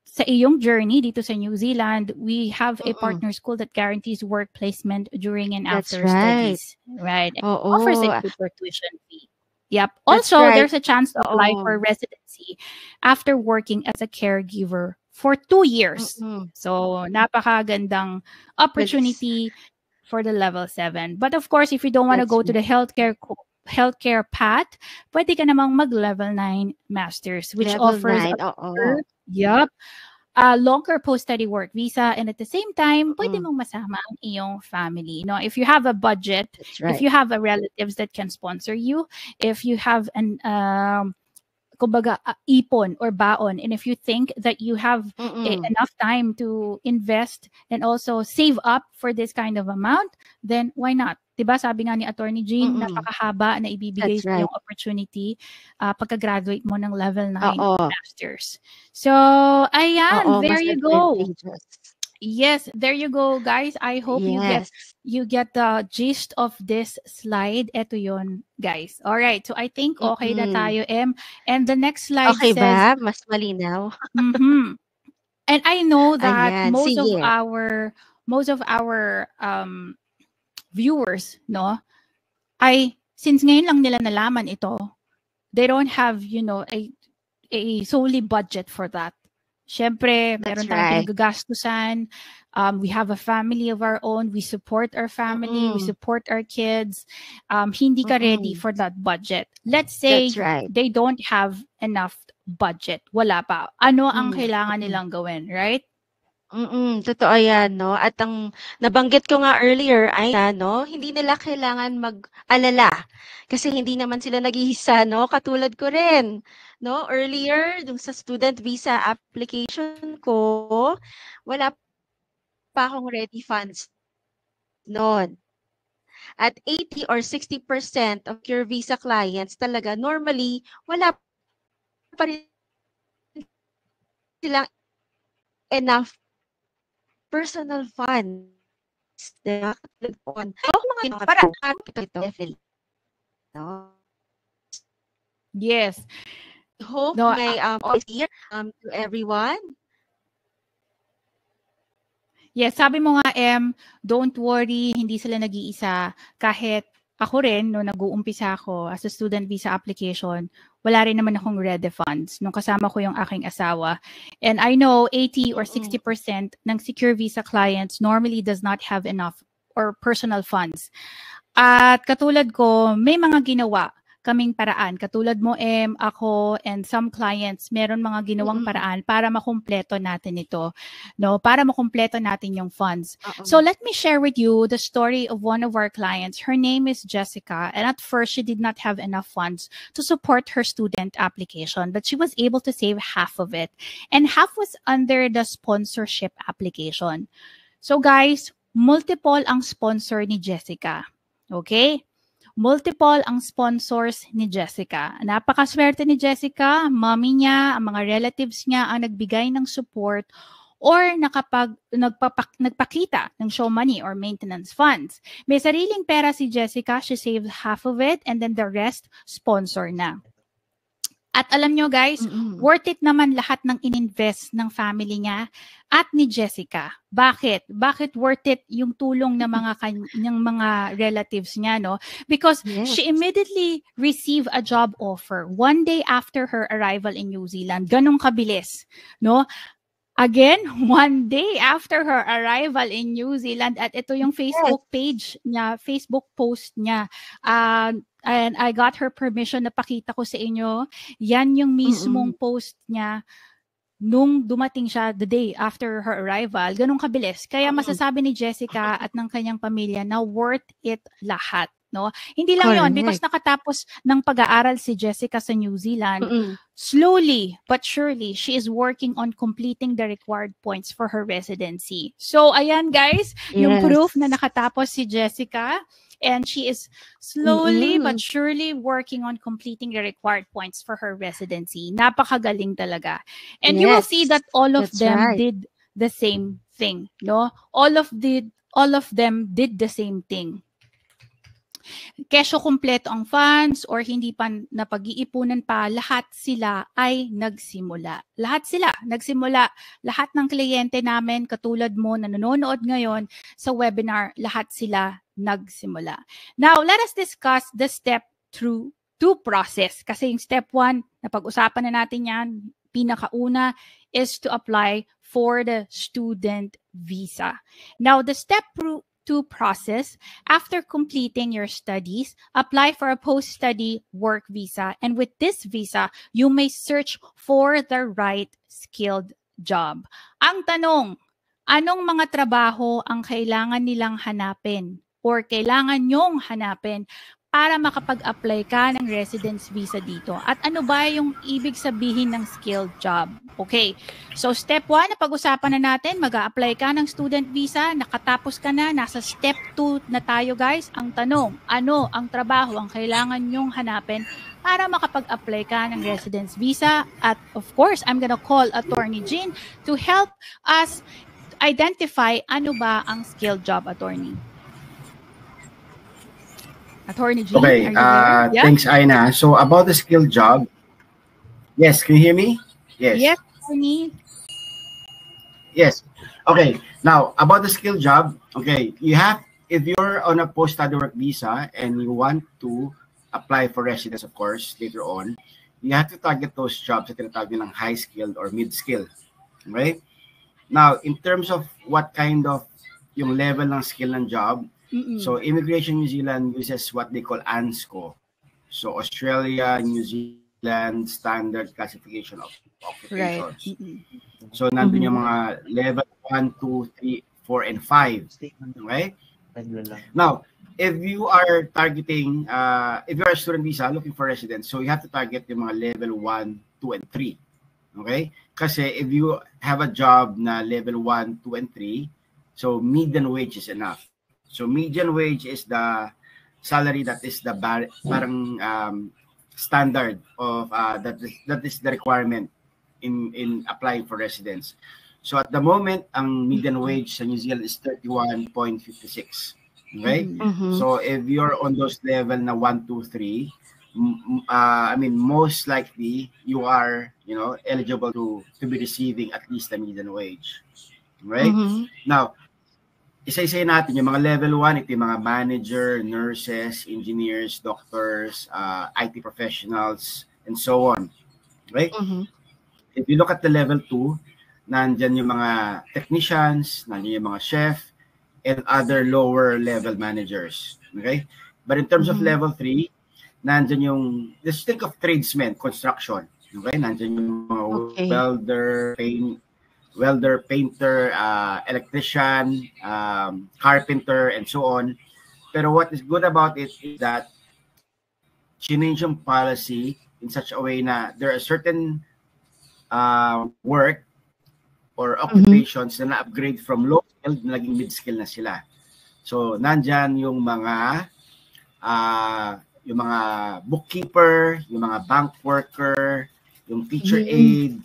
sa iyong journey dito sa New Zealand, we have a partner school that guarantees work placement during and after studies. Right. Offers a cheaper tuition fee. Yep. That's Also, right. there's a chance to apply for residency after working as a caregiver for 2 years. So, napakagandang opportunity for the level 7. But of course, if you don't want to go to the healthcare path, pwede ka namang mag-level 9 masters, which Level offers 9, a longer post-study work visa, and at the same time, pwede mong masama ang iyong family. You know, if you have a budget, if you have a relatives that can sponsor you, if you have an kumbaga ipon or baon, and if you think that you have enough time to invest and also save up for this kind of amount, then why not? Diba sabi nga ni Attorney Jean, napakahaba na ibibigay sa yung opportunity pagka-graduate mo ng level 9 masters. So, ayan, there you go. Yes, there you go, guys. I hope you get the gist of this slide. Ito yun, guys. All right. So I think okay na tayo, Em. And the next slide says... ba? Mas malinaw. And I know that most of our viewers, no, since ngayon lang nila nalaman ito, they don't have, you know, a solely budget for that. Syempre, meron tayong pinagagastusan. We have a family of our own. We support our family. We support our kids. Hindi ka ready for that budget. Let's say they don't have enough budget. Wala pa. Ano ang kailangan nilang gawin, right? Totoo yan, no? At ang nabanggit ko nga earlier ay, no, hindi nila kailangan mag-alala kasi hindi naman sila nag-iisa, no? Katulad ko rin, no? Earlier, dun sa student visa application ko, wala pa akong ready funds noon. At 80 or 60% of your visa clients talaga, normally, wala pa rin silang enough personal funds. Yes. Hope may clear to everyone. Yes, sabi mo nga, Em, don't worry, hindi sila nag-iisa. Kahit ako rin, no, nag-uumpisa ako as a student visa application, wala rin naman akong ready funds nung kasama ko yung aking asawa. And I know 80 or 60% ng secure visa clients normally does not have enough or personal funds. At katulad ko, may mga ginawa kaming paraan. Katulad mo, ako, and some clients, meron mga ginawang paraan para makumpleto natin ito, no? Para makumpleto natin yung funds. So let me share with you the story of one of our clients. Her name is Jessica, and at first, she did not have enough funds to support her student application, but she was able to save half of it, and half was under the sponsorship application. So guys, multiple ang sponsor ni Jessica. Okay? Multiple ang sponsors ni Jessica. Napakaswerte ni Jessica, mommy niya, ang mga relatives niya ang nagbigay ng support or nagpakita ng show money or maintenance funds. May sariling pera si Jessica, she saved half of it and then the rest sponsor na. At alam nyo guys, worth it naman lahat ng ininvest ng family niya at ni Jessica. Bakit? Bakit worth it yung tulong ng mga relatives niya, no? Because she immediately received a job offer 1 day after her arrival in New Zealand. Ganong kabilis, no? Again, 1 day after her arrival in New Zealand, at ito yung Facebook page niya, Facebook post niya. And I got her permission na pakita ko sa inyo. Yan yung mismong post niya nung dumating siya the day after her arrival. Ganong kabilis. Kaya masasabi ni Jessica at ng kanyang pamilya na worth it lahat. No? Hindi lang yon because nakatapos ng pag-aaral si Jessica sa New Zealand. Slowly but surely, she is working on completing the required points for her residency. So, ayan guys, yung proof na nakatapos si Jessica and she is slowly but surely working on completing the required points for her residency. Napakagaling talaga. And you will see that all of them did the same thing. No? All of them did the same thing. Kesyo kumpleto ang funds or hindi pa napag-iipunan pa, lahat sila ay nagsimula. Lahat sila nagsimula. Lahat ng kliyente namin, katulad mo na nanonood ngayon sa webinar, lahat sila nagsimula. Now, let us discuss the step through 2 process. Kasi yung step 1, napag-usapan na natin yan, pinakauna is to apply for the student visa. Now, the step 2 process, after completing your studies, apply for a post-study work visa. And with this visa, you may search for the right skilled job. Ang tanong, anong mga trabaho ang kailangan nilang hanapin or kailangan nyong hanapin para makapag-apply ka ng residence visa dito? At ano ba yung ibig sabihin ng skilled job? Okay, so step 1, napag-usapan na natin, mag-a-apply ka ng student visa, nakatapos ka na, nasa step 2 na tayo guys. Ang tanong, ano ang trabaho ang kailangan nyong hanapin para makapag-apply ka ng residence visa? At of course, I'm gonna call Attorney Jean to help us identify ano ba ang skilled job, Attorney. Attorney Jean, okay, thanks, Aina. So about the skilled job, yes, can you hear me? Yes. Yes, Attorney. Yes. Okay. Now about the skilled job, okay, you have, if you're on a post-study work visa and you want to apply for residence, of course, later on, you have to target those jobs that tinatawag ng high-skilled or mid-skilled. Okay? Now, in terms of what kind of yung level ng skill ng job, so Immigration New Zealand uses what they call ANSCO. So Australia, New Zealand Standard Classification of Occupations. Right. So nandun yung mga level 1, 2, 3, 4, and 5. Okay? Now, if you are targeting, if you are a student visa looking for residence, so you have to target yung mga level 1, 2, and 3. Okay? Kasi if you have a job na level 1, 2, and 3, so median wage is enough. So median wage is the salary that is the parang standard of that is the requirement in applying for residence. So at the moment, ang median wage sa New Zealand is 31.56. Okay? So if you're on those level na 1, 2, 3, I mean, most likely you are, you know, eligible to be receiving at least the median wage. Right? Now, isa-isa natin yung mga level 1, ito yung mga manager, nurses, engineers, doctors, IT professionals, and so on. Right? If you look at the level 2, nandyan yung mga technicians, nandyan yung mga chef, and other lower level managers. Okay? But in terms of level 3, nandyan yung, let's think of tradesmen, construction. Okay? Nandyan yung mga welder, painter, electrician, carpenter, and so on. Pero what is good about it is that change yung policy in such a way na there are certain work or occupations na na-upgrade from low skill na naging mid-skill na sila. So, nandyan yung mga bookkeeper, yung mga bank worker, yung teacher aide,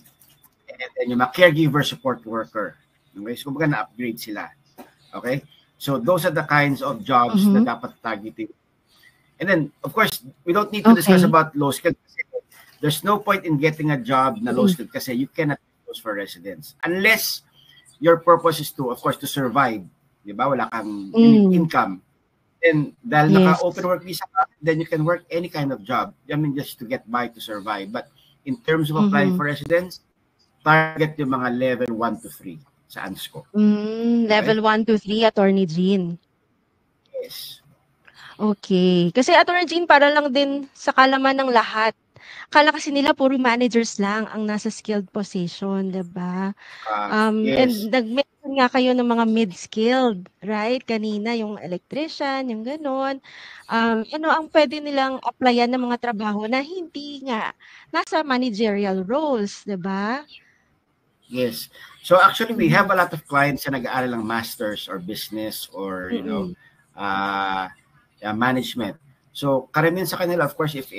and then yung mga caregiver support worker. Okay? So, kumbaga na-upgrade sila. Okay? So, those are the kinds of jobs na dapat targeting. And then, of course, we don't need to discuss about low skill. There's no point in getting a job na low skill kasi you cannot use for residence. Unless your purpose is to, of course, to survive. Diba? Wala kang income. And dahil naka-open work visa, then you can work any kind of job. I mean, just to get by, to survive. But in terms of applying for residence, target yung mga level 1 to 3 sa ANSCO. Level 1 to 3, Attorney Jean. Yes. Okay. Kasi Attorney Jean, para lang din sa kalaman ng lahat. Akala kasi nila puro managers lang ang nasa skilled position, diba? Yes. And nag-mention nga kayo ng mga mid-skilled, right? Kanina yung electrician, yung ganon. Ano ang pwede nilang applyan ng mga trabaho na hindi nga nasa managerial roles, diba? Yes. So actually, we have a lot of clients na nag-aaral ng masters or business or, you know, management. So karamihan sa kanila, of course, if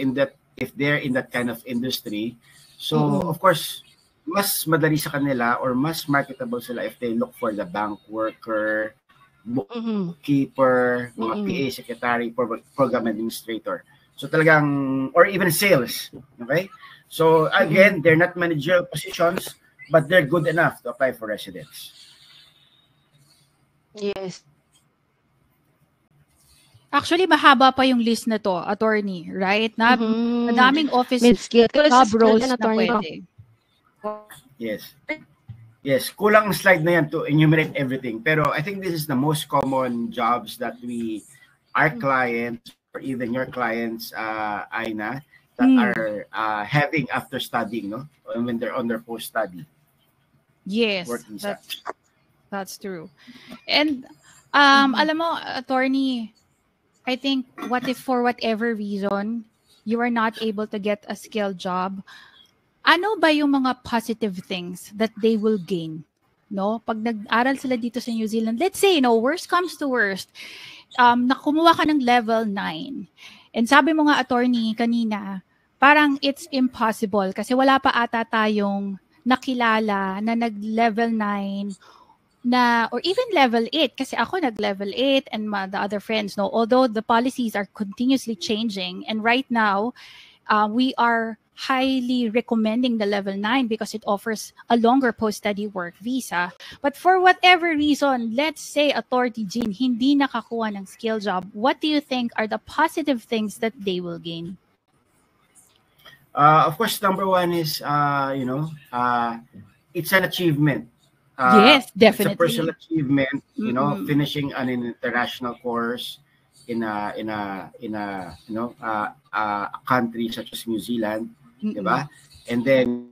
they're in that kind of industry, so of course, mas madali sa kanila or mas marketable sila if they look for the bank worker, bookkeeper, mga PA, secretary, program administrator. So talagang, or even sales. Okay? So again, they're not managerial positions, but they're good enough to apply for residence. Yes. Actually, mahaba pa yung list na to, attorney, right? Na madaming office job roles na pwede. Yes. Yes, kulang slide na yan to enumerate everything. Pero I think this is the most common jobs that our clients, or even your clients, Aina, that are having after studying, no? When they're on their post-study. Yes, that's true. And alam mo, attorney, I think what if for whatever reason you are not able to get a skilled job, ano ba yung mga positive things that they will gain? No? Pag nag-aral sila dito sa New Zealand, let's say, worst comes to worst, nakumuha ka ng level 9. And sabi mo nga, attorney, kanina, parang it's impossible kasi wala pa ata tayong nakilala na nag-level 9 na, or even level 8, kasi ako nag-level 8 and the other friends, although the policies are continuously changing, and right now, we are highly recommending the level 9 because it offers a longer post-study work visa. But for whatever reason, let's say Attorney Jean hindi nakakuha ng skill job, what do you think are the positive things that they will gain? Of course, number one is, it's an achievement. Yes, definitely. It's a personal achievement, finishing an international course in a country such as New Zealand, diba? And then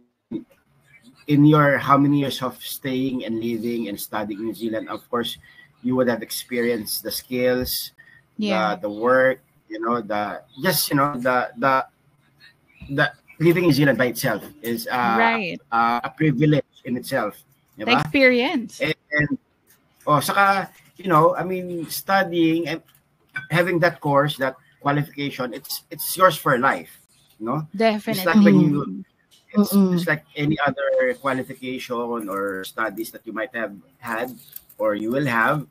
in your how many years of staying and living and studying in New Zealand, of course, you would have experienced the skills, the work, the living in New Zealand by itself is a privilege in itself. Diba? The experience. And saka, studying and having that course, that qualification, it's yours for life. Definitely. It's like when it's like any other qualification or studies that you might have had or you will have.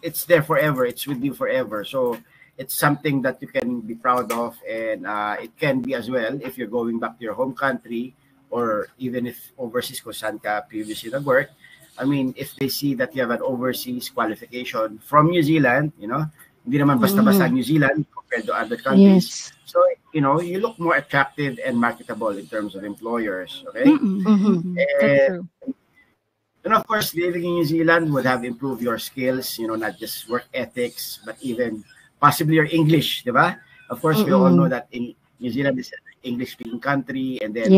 It's there forever. It's with you forever. So it's something that you can be proud of, and it can be as well if you're going back to your home country, or even if overseas kung saan ka previously nag-work. If they see that you have an overseas qualification from New Zealand, hindi naman basta-basta New Zealand compared to other countries. Yes. So, you look more attractive and marketable in terms of employers, okay? And of course, living in New Zealand would have improved your skills, not just work ethics, but even possibly your English, diba? Of course, we all know that in New Zealand is an English-speaking country, and then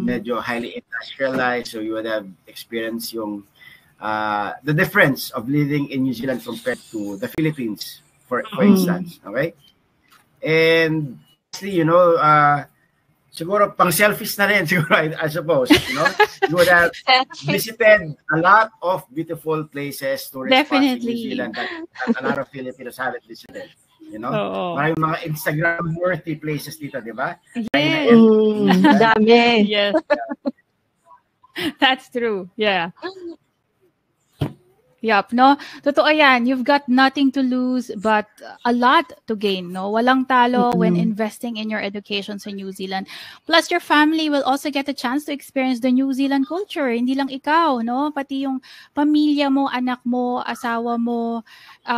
medyo highly industrialized, so you would have experienced the difference of living in New Zealand compared to the Philippines, for instance, okay? And siguro pang selfish na rin, siguro, I suppose, you would have visited a lot of beautiful places, tourist spots in New Zealand that a lot of Filipinos haven't visited. Maraming mga Instagram-worthy places dito, di ba? Yes. Dami. Yes. That's true. Yeah. Yup, no? Totoo yan. You've got nothing to lose but a lot to gain, no? Walang talo when investing in your education sa New Zealand. Plus, your family will also get a chance to experience the New Zealand culture. Hindi lang ikaw, no? Pati yung pamilya mo, anak mo, asawa mo,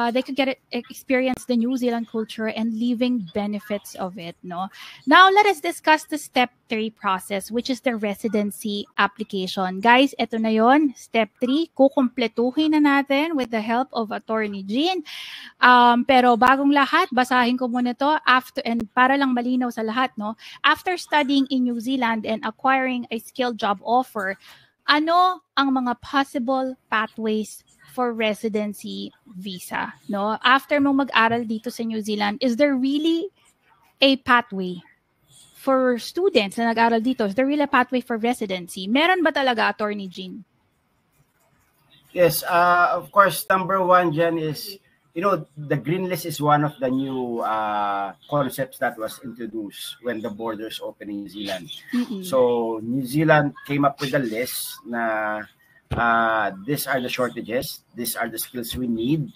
they could experience the New Zealand culture and living benefits of it, no? Now, let us discuss the Step 3 process, which is the residency application. Guys, ito na yon, Step 3. Kukumpletuhin na natin with the help of Attorney Jean. Pero bagong lahat, basahin ko muna to and para lang malinaw sa lahat, no? After studying in New Zealand and acquiring a skilled job offer, ano ang mga possible pathways for residency visa, no? After mo mag-aral dito sa New Zealand, is there really a pathway for students na nag-aral dito? Is there really a pathway for residency? Meron ba talaga, Attorney Jean? Yes, of course, number one, Jen, is, the green list is one of the new concepts that was introduced when the borders opened in New Zealand. So, New Zealand came up with a list na these are the shortages, these are the skills we need.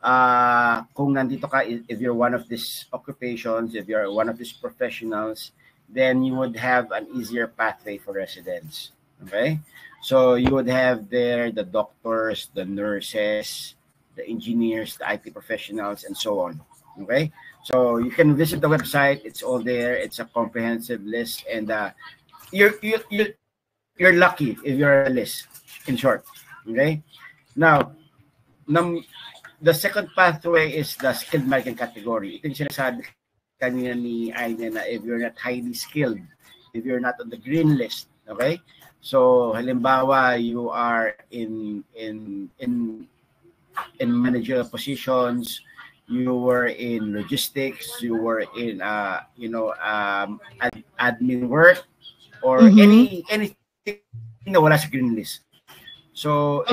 Kung nandito ka, if you're one of these occupations, if you're one of these professionals, then you would have an easier pathway for residence. Okay? So you would have there the doctors, the nurses, the engineers, the IT professionals, and so on. Okay, so you can visit the website. It's all there. It's a comprehensive list, and you're lucky if you're on the list. In short, okay. Now, the second pathway is the skilled migrant category. Ito yung sinasabi kanina ni Aina na if you're not highly skilled, if you're not on the green list, okay? So, halimbawa, you are in managerial positions, you were in logistics, you were in admin work, or anything na wala sa green list. So,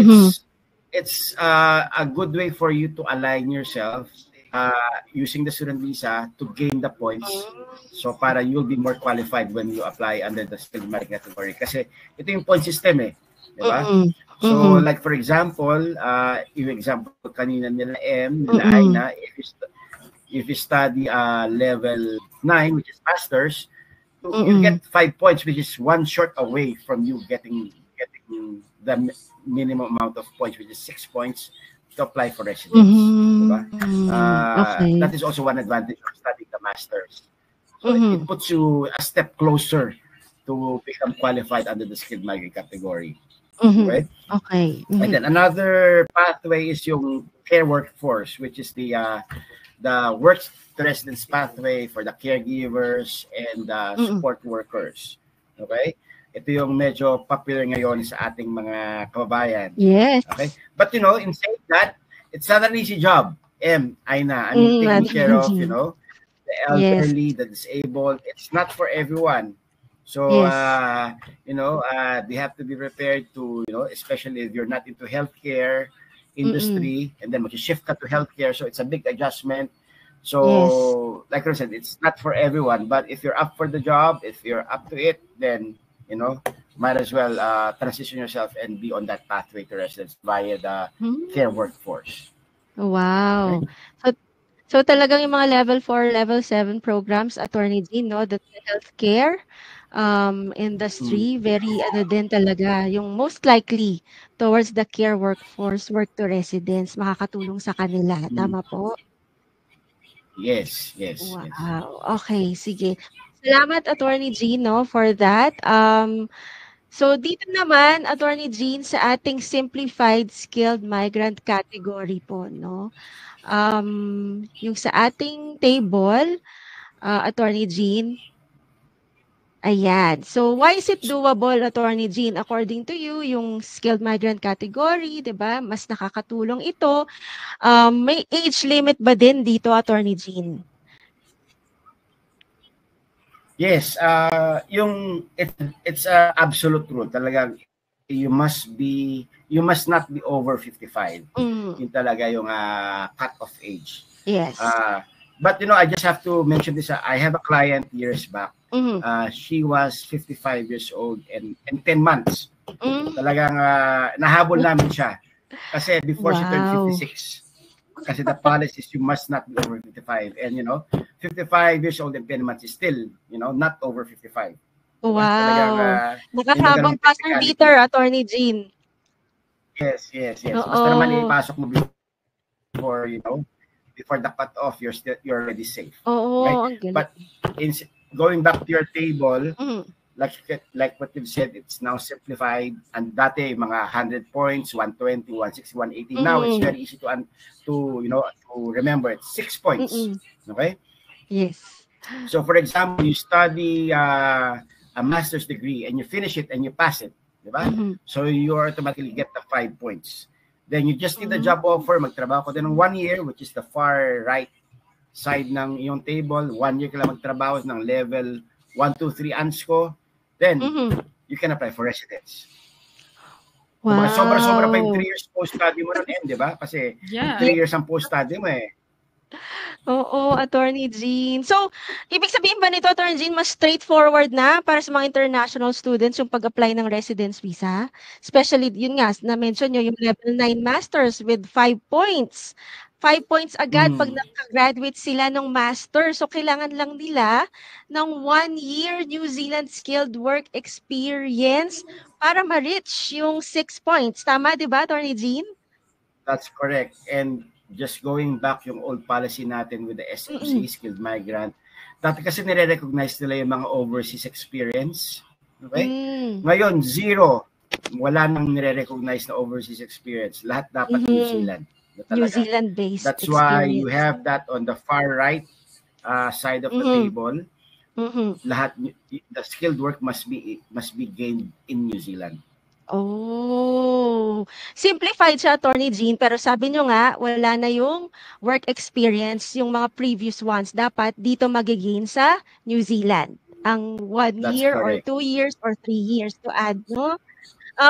it's a good way for you to align yourself using the student visa to gain the points. So para you'll be more qualified when you apply under the skilled migrant category. Kasi ito yung point system eh. Diba? So like for example, yung example kanina nila nila Aina, if you study level 9, which is master's, you get 5 points, which is one short away from you getting the minimum amount of points, which is 6 points to apply for residence. Diba? That is also one advantage of studying the master's. So it puts you a step closer to become qualified under the skilled migrant category. Right? Okay. And then another pathway is yung care workforce, which is the work to residence pathway for the caregivers and support workers. Okay? Ito yung medyo popular ngayon sa ating mga kababayan. Yes. Okay? But in saying that, it's not an easy job. Aina, taking care of, the elderly, the disabled. It's not for everyone. So, they have to be prepared to, especially if you're not into healthcare industry, and then you shift to healthcare. So it's a big adjustment. So, like I said, it's not for everyone. But if you're up for the job, if you're up to it, then might as well transition yourself and be on that pathway to residence via the care workforce. Wow. Okay. So talagang yung mga level 4, level 7 programs, Attorney Jean, the healthcare industry, very din talaga, yung most likely towards the care workforce, work to residence, makakatulong sa kanila. Tama po? Yes. Wow. Okay, sige. Salamat, Attorney Jean, for that. So dito naman, Attorney Jean, sa ating simplified skilled migrant category po, yung sa ating table, Attorney Jean, ayan. So why is it doable, Attorney Jean? According to you, yung skilled migrant category, di ba? Mas nakakatulong ito. May age limit ba din dito, Attorney Jean? Yes, it's a absolute rule. Talagang you must not be over 55. Yun talaga yung cut-off age. Yes. But I just have to mention this. I have a client years back. She was 55 years old and 10 months. Talagang nahabol namin siya. Kasi before she turned 56. Kasi the policy is you must not be over 55. And 55 years old and 10 months is still, not over 55. Wow. Nakasabang pa sa beater, Attorney Jean. Yes. Basta naman ipasok mo before, before the cut-off, you're already safe. Right? But going back to your table, like what you've said, it's now simplified. And dati, mga 100 points, 120, 160, 180. Now, it's very easy to remember. It's 6 points. Okay? Yes. So, for example, you study a master's degree and you finish it and you pass it. Diba? So, you automatically get the 5 points. Then, you just need the job offer. Magtrabaho ko din ng 1 year, which is the far right side ng iyong table. 1 year ka lang magtrabaho ng level 1, 2, 3 ANSCO. Then, you can apply for residence. Wow. Sobra-sobra pa yung 3 years post-study mo nun, di ba? Kasi 3 years ang post-study mo eh. Oo, Attorney Jean. So, ibig sabihin ba nito, Attorney Jean, mas straightforward na para sa mga international students yung pag-apply ng residence visa? Especially, yun nga, na-mention nyo, yung level 9 masters with 5 points. 5 points agad pag nakagraduate sila ng master. So, kailangan lang nila ng 1 year New Zealand skilled work experience para ma-reach yung 6 points. Tama, di ba, Attorney Jean? That's correct. And just going back yung old policy natin with the SMC, skilled migrant, dati kasi nire-recognize nila yung mga overseas experience. Okay? Ngayon, zero. Wala nang nire-recognize na overseas experience. Lahat dapat New Zealand. New Zealand-based That's why you have that on the far right side of the table. Lahat, the skilled work must be gained in New Zealand. Oh, simplified siya, Attorney Jean, pero sabi nyo nga, wala na yung work experience, yung mga previous ones, dapat dito magigain sa New Zealand. Ang 1 year or 2 years or 3 years to add, no?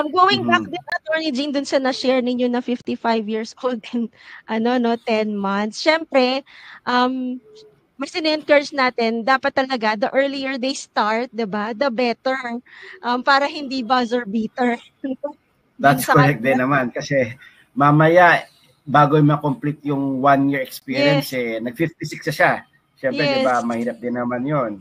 Going back din, Attorney Jean, dun sa na-share ninyo na 55 years old and 10 months. Syempre, mas in-encourage natin, dapat talaga, the earlier they start, diba, the better, para hindi buzzer beater. That's correct din naman, kasi mamaya, bago ma-complete yung 1-year experience, nag-56 na siya. Siyempre, diba, mahirap din naman yun.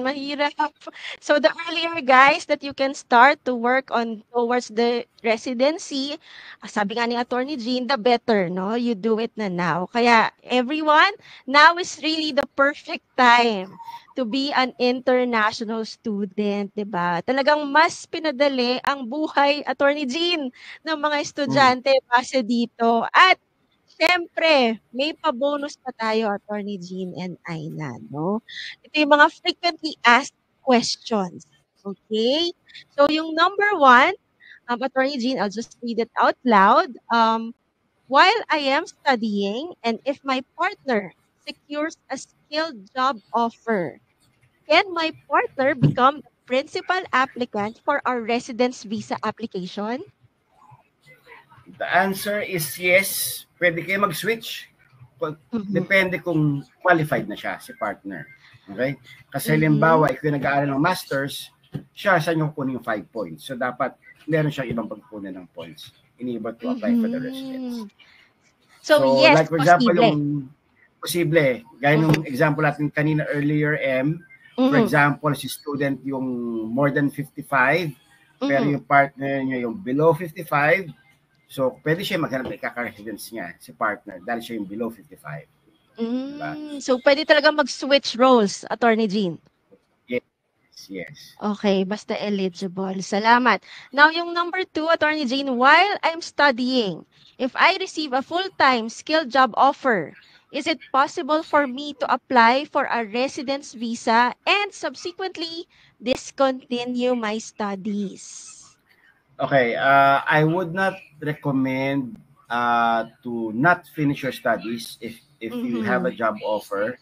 Mahirap. So the earlier, guys, that you can start to work on towards the residency, sabi nga ni Attorney Jean, the better, no? You do it na now. Kaya everyone, now is really the perfect time to be an international student, diba? Talagang mas pinadali ang buhay, Attorney Jean, ng mga estudyante base dito. At siyempre, may pa-bonus pa tayo, Attorney Jean and Aina, no? Ito yung mga frequently asked questions. Okay? So, yung number 1, Attorney Jean, I'll just read it out loud. While I am studying and if my partner secures a skilled job offer, can my partner become the principal applicant for our residence visa application? The answer is yes. Pwede kayo mag-switch. Depende kung qualified na siya, si partner. Okay? Kasi halimbawa, ikaw nag-aaral ng masters, siya sa inyo kunin yung 5 points. So, dapat meron siyang ibang pagkunin ng points in order to apply for the residence. So yes, like for example, yung posible. Gaya nung example natin kanina earlier, for example, si student yung more than 55, pero yung partner niya yung below 55, so, pwede siya maghanap ng kaka-residence niya, si partner, dahil siya yung below 55. Diba? So, pwede talaga mag-switch roles, Attorney Jean? Yes. Okay, basta eligible. Salamat. Now, yung number 2, Attorney Jean, while I'm studying, if I receive a full-time skilled job offer, is it possible for me to apply for a residence visa and subsequently discontinue my studies? Okay, I would not recommend to not finish your studies if you have a job offer.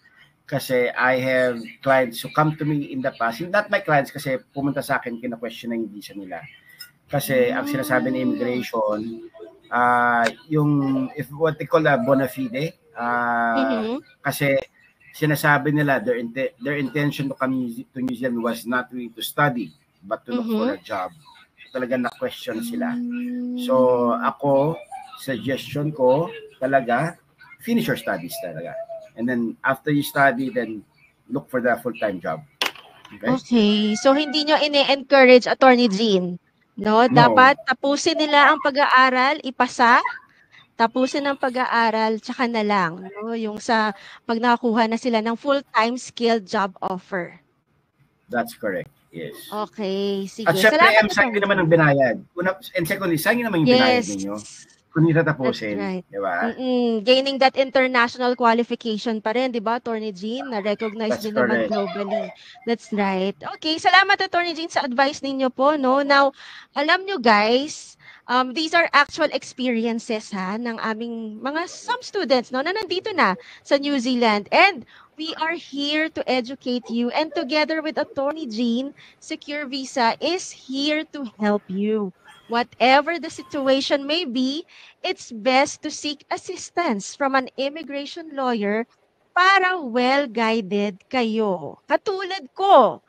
Kasi I have clients who come to me in the past, not my clients kasi pumunta sa akin, kina-question na yung visa nila. Kasi ang sinasabi ng immigration, yung if what they call a bona fide, kasi sinasabi nila their intention to come to New Zealand was not really to study, but to look for a job. Talaga na-question sila. So, ako, suggestion ko, talaga, finish your studies talaga. And then, after you study, then look for the full-time job. Okay. So, hindi nyo ini-encourage, Attorney Jean, no? Dapat tapusin nila ang pag-aaral, ipasa, tapusin ang pag-aaral, tsaka na lang, no? Yung sa pag nakakuha na sila ng full-time skilled job offer. That's correct. Yes. Okay, sige. At syempre, saan nyo naman ang binayad? And secondly, saan nyo naman yung binayad ninyo? Kung nyo tatapusin. Right. Diba? Gaining that international qualification pa rin, di ba, Attorney Jean? Na-recognize din naman globally. That's right. Okay, salamat, Attorney Jean, sa advice ninyo po, no? Now, alam nyo, guys, these are actual experiences, ng aming some students, no, na nandito na sa New Zealand. And we are here to educate you, and together with Attorney Jean, Secure Visa is here to help you. Whatever the situation may be, it's best to seek assistance from an immigration lawyer para well-guided kayo. Katulad ko,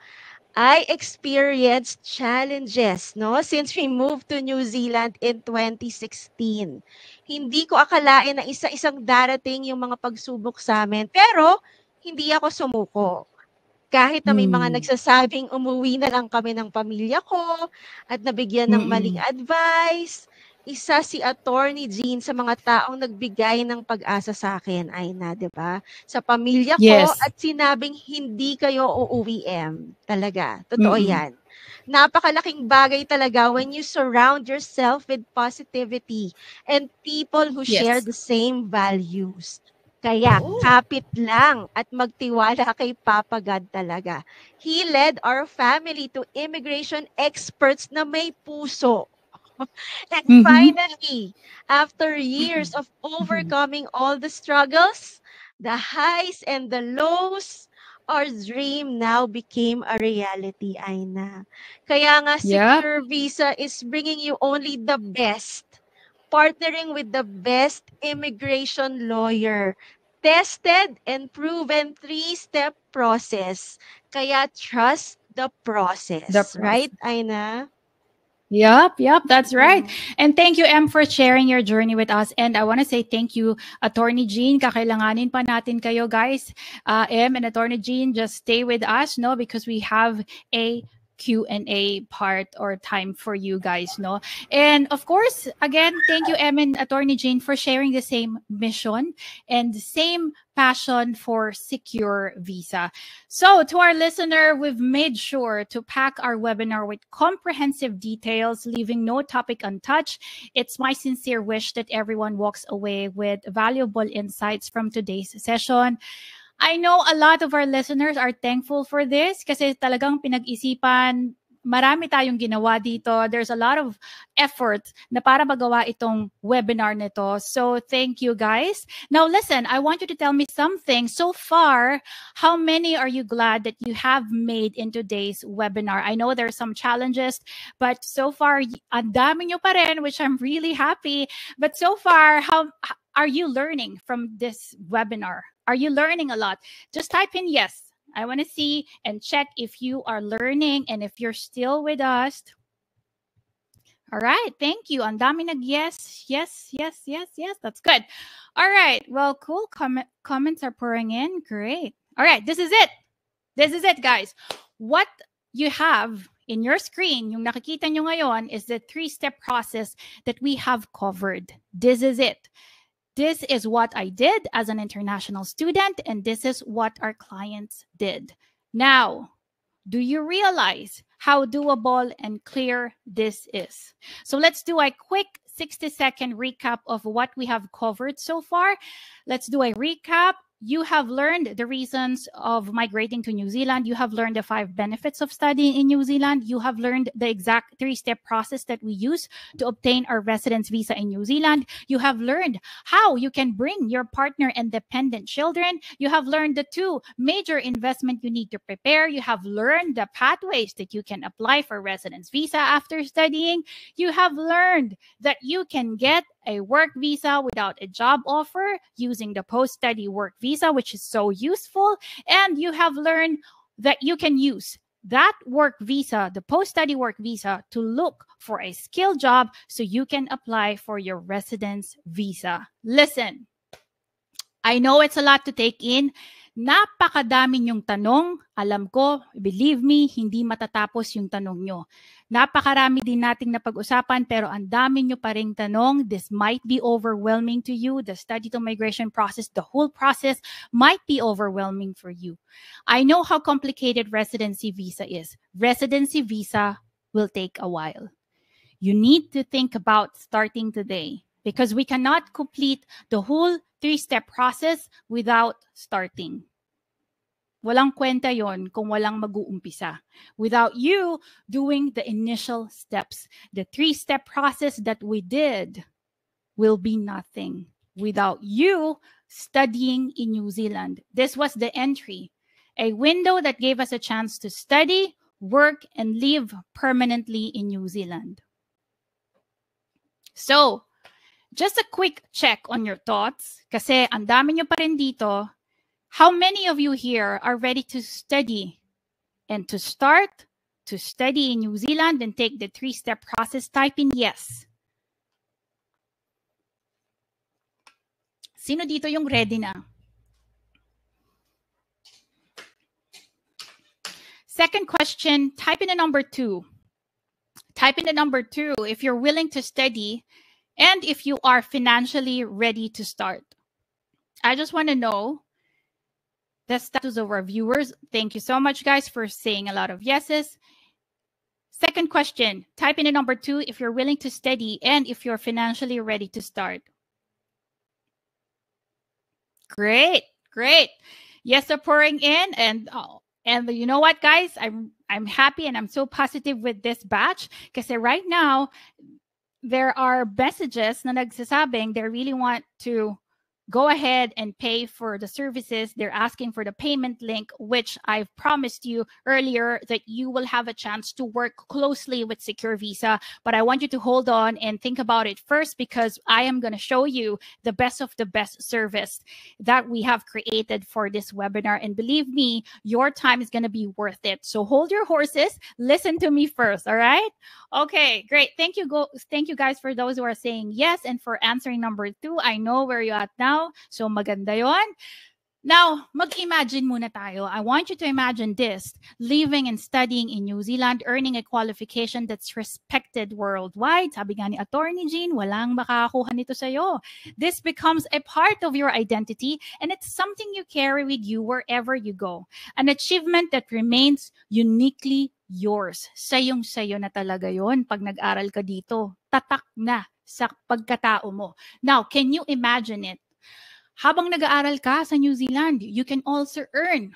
I experienced challenges, no, since we moved to New Zealand in 2016. Hindi ko akalain na isa-isang darating yung mga pagsubok sa amin, pero hindi ako sumuko. Kahit na may mga nagsasabing umuwi na lang kami ng pamilya ko at nabigyan ng maling advice, isa si Attorney Jean sa mga taong nagbigay ng pag-asa sa akin, Aina, 'di ba? Sa pamilya ko Yes. at sinabing hindi kayo uuwi, M. Talaga, totoo 'yan. Napakalaking bagay talaga when you surround yourself with positivity and people who share Yes. the same values. Kaya kapit lang at magtiwala kay Papa God talaga. He led our family to immigration experts na may puso. And finally, after years of overcoming all the struggles, the highs and the lows, our dream now became a reality, Aina. Kaya nga, Yeah. Secure Visa is bringing you only the best, partnering with the best immigration lawyer, tested and proven three-step process. Kaya trust the The process. process. Right, Aina? Yep, that's right. And thank you, Em, for sharing your journey with us. And I want to say thank you, Attorney Jean. Kakailanganin pa natin kayo, guys. Em and Attorney Jean, just stay with us, no? Because we have a Q&A part or time for you guys, no? And of course, again, thank you, Em and Attorney Jean, for sharing the same mission and the same passion for Secure Visa. So, to our listener, we've made sure to pack our webinar with comprehensive details, leaving no topic untouched. It's my sincere wish that everyone walks away with valuable insights from today's session. I know a lot of our listeners are thankful for this kasi talagang pinag-isipan, marami tayong ginawa dito. There's a lot of effort na para magawa itong webinar nito. So thank you, guys. Now listen, I want you to tell me something. So far, how many are you glad that you have made in today's webinar? I know there's some challenges, but so far, ang dami nyo pa rin, which I'm really happy. But so far, how are you learning from this webinar? Are you learning a lot? Just type in yes. I want to see and check if you are learning and if you're still with us. All right. Thank you. Ang dami nag yes. That's good. All right. Well, cool. Comments are pouring in. Great. All right. This is it. This is it, guys. What you have in your screen, yung nakikita nyo ngayon, is the three-step process that we have covered. This is it. This is what I did as an international student, and this is what our clients did. Now, do you realize how doable and clear this is? So let's do a quick 60-second recap of what we have covered so far. Let's do a recap. You have learned the reasons of migrating to New Zealand. You have learned the 5 benefits of studying in New Zealand. You have learned the exact 3-step process that we use to obtain our residence visa in New Zealand. You have learned how you can bring your partner and dependent children. You have learned the 2 major investment you need to prepare. You have learned the pathways that you can apply for residence visa after studying. You have learned that you can get a work visa without a job offer using the post-study work visa, which is so useful. And you have learned that you can use that work visa, the post-study work visa, to look for a skilled job so you can apply for your residence visa. Listen, I know it's a lot to take in. Napakadami niyong tanong. Alam ko, believe me, hindi matatapos yung tanong nyo. Napakarami din nating napag-usapan pero ang dami nyo pa ring tanong. This might be overwhelming to you. The study to migration process, the whole process might be overwhelming for you. I know how complicated residency visa is. Residency visa will take a while. You need to think about starting today because we cannot complete the whole 3-step process without starting. Walang kwenta yon kung walang mag-uumpisa. Without you doing the initial steps. The 3-step process that we did will be nothing without you studying in New Zealand. This was the entry, a window that gave us a chance to study, work, and live permanently in New Zealand. So, just a quick check on your thoughts kasi ang dami nyo pa rin dito. How many of you here are ready to study and to start to study in New Zealand and take the 3-step process? Type in yes. Sino dito yung ready na? Second question, type in the number 2. Type in the number 2 if you're willing to study and if you are financially ready to start. I just want to know the status of our viewers. Thank you so much, guys, for saying a lot of yeses. Second question, type in a number 2 if you're willing to study and if you're financially ready to start. Great, great. Yes, are pouring in, and you know what, guys? I'm happy and I'm so positive with this batch because right now there are messages na nagsasabing they really want to go ahead and pay for the services. They're asking for the payment link, which I've promised you earlier that you will have a chance to work closely with Secure Visa. But I want you to hold on and think about it first, because I am going to show you the best of the best service that we have created for this webinar. And believe me, your time is going to be worth it. So hold your horses. Listen to me first. All right. Okay, great. Thank you, guys, for those who are saying yes and for answering number 2. I know where you're at now. So maganda yon. Now, mag-imagine muna tayo. I want you to imagine this: living and studying in New Zealand, earning a qualification that's respected worldwide. Sabi nga ni Attorney Jean, walang makakakuha nito sa'yo. This becomes a part of your identity, and it's something you carry with you wherever you go. An achievement that remains uniquely yours. Sayong-sayo na talaga yon pag nag-aral ka dito. Tatak na sa pagkatao mo. Now, can you imagine it? Habang nag-aaral ka sa New Zealand, you can also earn.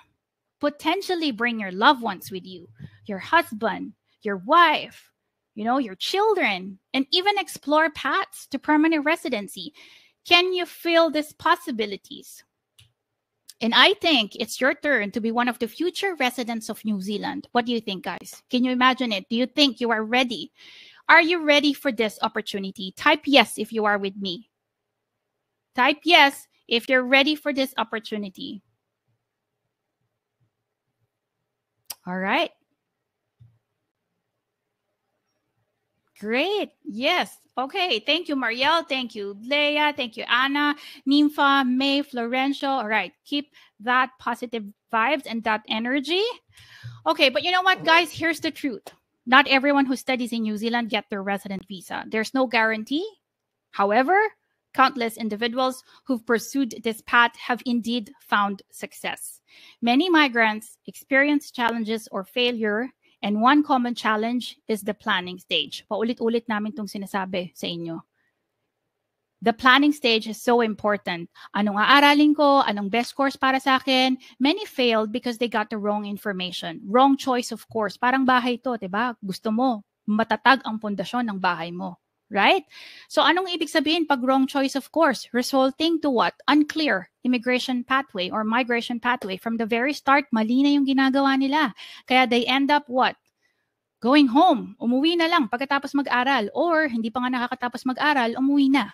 Potentially bring your loved ones with you, your husband, your wife, your children, and even explore paths to permanent residency. Can you feel these possibilities? And I think it's your turn to be one of the future residents of New Zealand. What do you think, guys? Can you imagine it? Do you think you are ready? Are you ready for this opportunity? Type yes if you are with me. Type yes if you're ready for this opportunity. All right. Great. Yes. Okay. Thank you, Marielle. Thank you, Leia. Thank you, Anna, Nympha, May, Florencio. All right. Keep that positive vibes and that energy. Okay. But you know what, guys? Here's the truth. Not everyone who studies in New Zealand get their resident visa. There's no guarantee. However, countless individuals who've pursued this path have indeed found success. Many migrants experience challenges or failure, and one common challenge is the planning stage. Paulit-ulit namin itong sinasabi sa inyo. The planning stage is so important. Anong aaralin ko? Anong best course para sa akin? Many failed because they got the wrong information. Wrong choice, of course. Parang bahay to, diba? Gusto mo, matatag ang pundasyon ng bahay mo. Right? So anong ibig sabihin pag wrong choice, of course? Resulting to what? Unclear immigration pathway or migration pathway. From the very start, mali na yung ginagawa nila. Kaya they end up what? Going home. Umuwi na lang pagkatapos mag-aral. Or hindi pa nga nakakatapos mag-aral, umuwi na.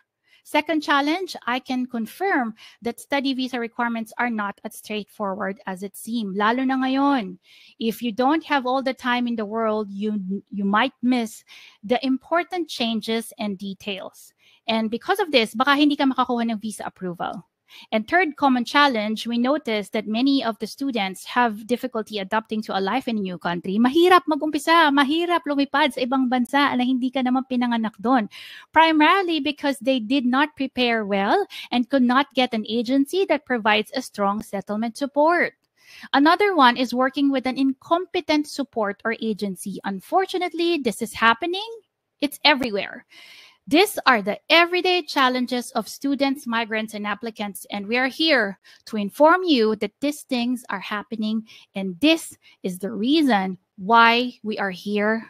Second challenge, I can confirm that study visa requirements are not as straightforward as it seems. Lalo na ngayon. If you don't have all the time in the world, you might miss the important changes and details. And because of this, baka hindi ka makakuha ng visa approval. And third common challenge, we noticed that many of the students have difficulty adapting to a life in a new country. Mahirap mag-umpisa, mahirap lumipad sa ibang bansa na hindi ka naman pinanganak doon. Primarily because they did not prepare well and could not get an agency that provides a strong settlement support. Another one is working with an incompetent support or agency. Unfortunately, this is happening. It's everywhere. These are the everyday challenges of students, migrants, and applicants, and we are here to inform you that these things are happening, and this is the reason why we are here.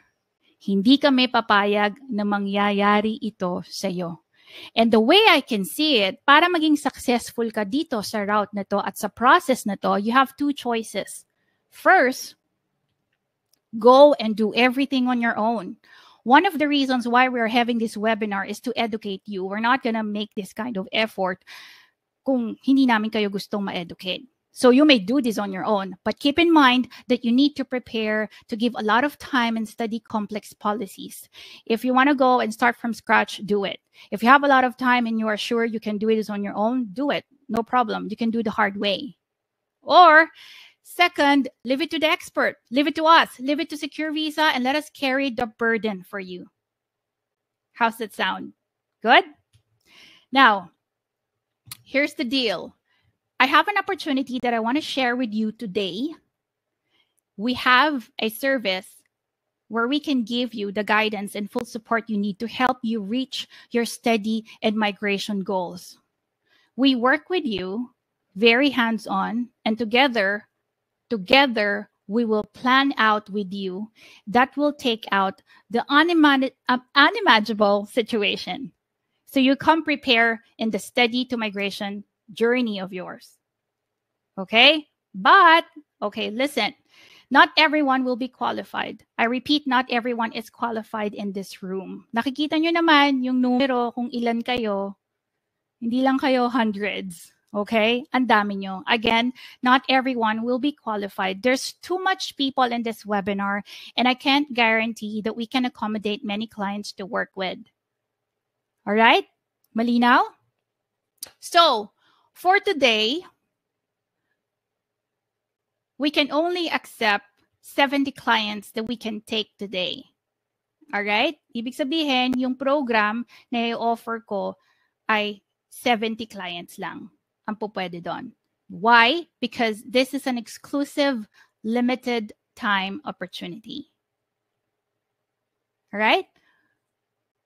Hindi kami papayag na mangyayari ito sa'yo. And the way I can see it, para maging successful ka dito sa route na to at sa process na to, you have two choices. First, go and do everything on your own. One of the reasons why we're having this webinar is to educate you. We're not gonna make this kind of effort kung hindi namin kayo gustong ma-educate. So you may do this on your own, but keep in mind that you need to prepare to give a lot of time and study complex policies. If you want to go and start from scratch, do it. If you have a lot of time and you are sure you can do it on your own, do it. No problem. You can do the hard way. Or second, leave it to the expert. Leave it to us. Leave it to Secure Visa and let us carry the burden for you. How's that sound? Good? Now, here's the deal. I have an opportunity that I want to share with you today. We have a service where we can give you the guidance and full support you need to help you reach your study and migration goals. We work with you very hands-on, and together, we will plan out with you that will take out the unimaginable situation. So you come prepare in the study to migration journey of yours. Okay? But, okay, listen. Not everyone will be qualified. I repeat, not everyone is qualified in this room. Nakikita nyo naman yung numero kung ilan kayo. Hindi lang kayo hundreds. Okay? Ang dami nyo. Again, not everyone will be qualified. There's too much people in this webinar, and I can't guarantee that we can accommodate many clients to work with. All right? Malinaw? So, for today, we can only accept 70 clients that we can take today. All right? Ibig sabihin, yung program na i-offer ko ay 70 clients lang ang pupwede doon. Why? Because this is an exclusive, limited time opportunity. All right?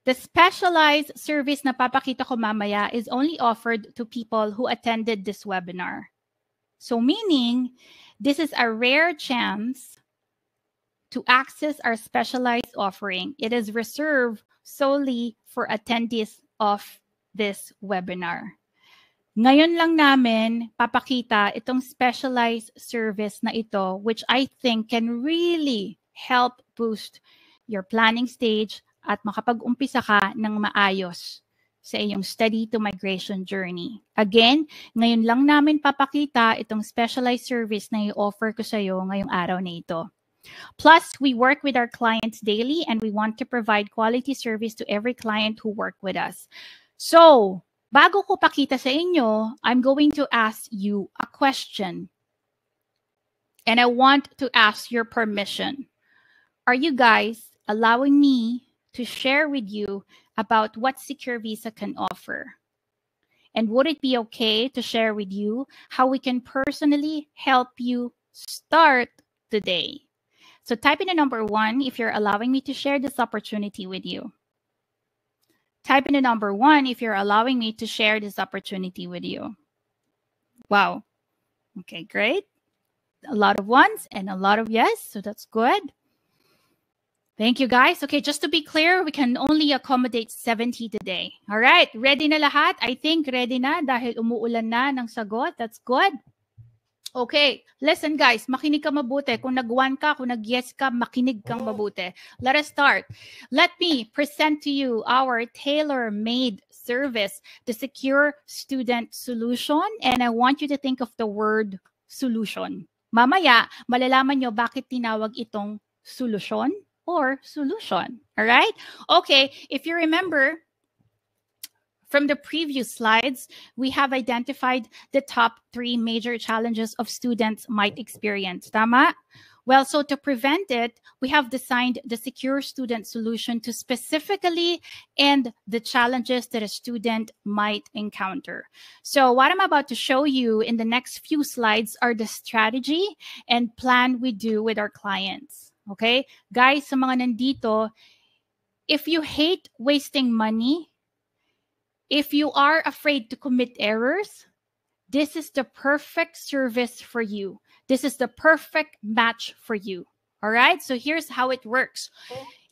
The specialized service na papakita ko mamaya is only offered to people who attended this webinar. So meaning, this is a rare chance to access our specialized offering. It is reserved solely for attendees of this webinar. Ngayon lang namin papakita itong specialized service na ito, which I think can really help boost your planning stage at makapag-umpisa ka ng maayos sa iyong study to migration journey. Again, ngayon lang namin papakita itong specialized service na i-offer ko sa iyo ngayong araw na ito. Plus, we work with our clients daily and we want to provide quality service to every client who work with us. So, bago ko pakita sa inyo, I'm going to ask you a question. And I want to ask your permission. Are you guys allowing me to share with you about what Secure Visa can offer? And would it be okay to share with you how we can personally help you start today? So type in the number 1 if you're allowing me to share this opportunity with you. Type in the number 1 if you're allowing me to share this opportunity with you. Wow. Okay, great. A lot of ones and a lot of yes, so that's good. Thank you, guys. Okay, just to be clear, we can only accommodate 70 today. All right, ready na lahat? I think ready na dahil umuulan na ng sagot. That's good. Okay, listen guys, makinig ka mabuti. Kung nag-1 ka, kung nag-yes ka, makinig kang mabuti. Let us start. Let me present to you our tailor-made service, the Secure Student Solution. And I want you to think of the word solution. Mamaya, malalaman nyo bakit tinawag itong solusyon or solution. All right? Okay, if you remember, from the previous slides, we have identified the top 3 major challenges of students might experience. Tama? Well, so to prevent it, we have designed the Secure Student Solution to specifically end the challenges that a student might encounter. So what I'm about to show you in the next few slides are the strategy and plan we do with our clients. Okay? Guys, sa mga nandito, if you hate wasting money, if you are afraid to commit errors, this is the perfect service for you. This is the perfect match for you. All right? So here's how it works.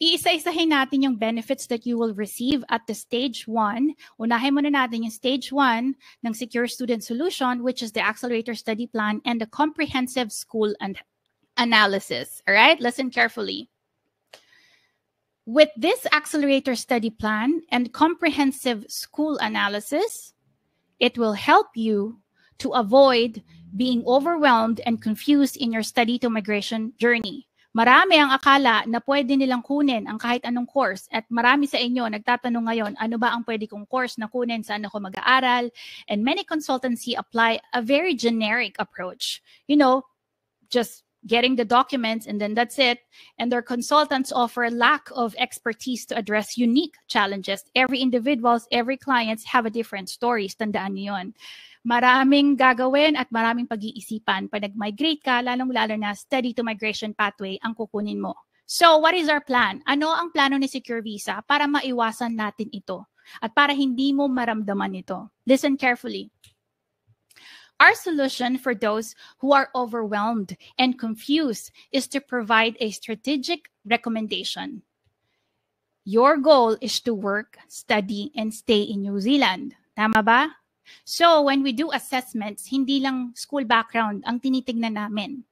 Iisa-isahin natin yung benefits that you will receive at the stage 1. Unahin muna natin yung stage 1 ng Secure Student Solution, which is the Accelerator Study Plan and the Comprehensive School Analysis. All right? Listen carefully. With this Accelerator Study Plan and Comprehensive School Analysis, it will help you to avoid being overwhelmed and confused in your study to migration journey. Marami ang akala na pwede nilang kunin ang kahit anong course at marami sa inyo nagtatanong ngayon, ano ba ang pwede kong course na kunin, saan ako mag-aaral? And many consultancy apply a very generic approach. You know, just getting the documents, and then that's it. And their consultants offer a lack of expertise to address unique challenges. Every individuals, every clients have a different stories. Tandaan niyo yun. Maraming gagawin at maraming pag-iisipan. Pag nag-migrate ka, lalong-lalo na study to migration pathway ang kukunin mo. So, what is our plan? Ano ang plano ni Secure Visa para maiwasan natin ito? At para hindi mo maramdaman ito? Listen carefully. Our solution for those who are overwhelmed and confused is to provide a strategic recommendation. Your goal is to work, study, and stay in New Zealand. Tama ba? So, when we do assessments, hindi lang school background ang tinitingnan namin.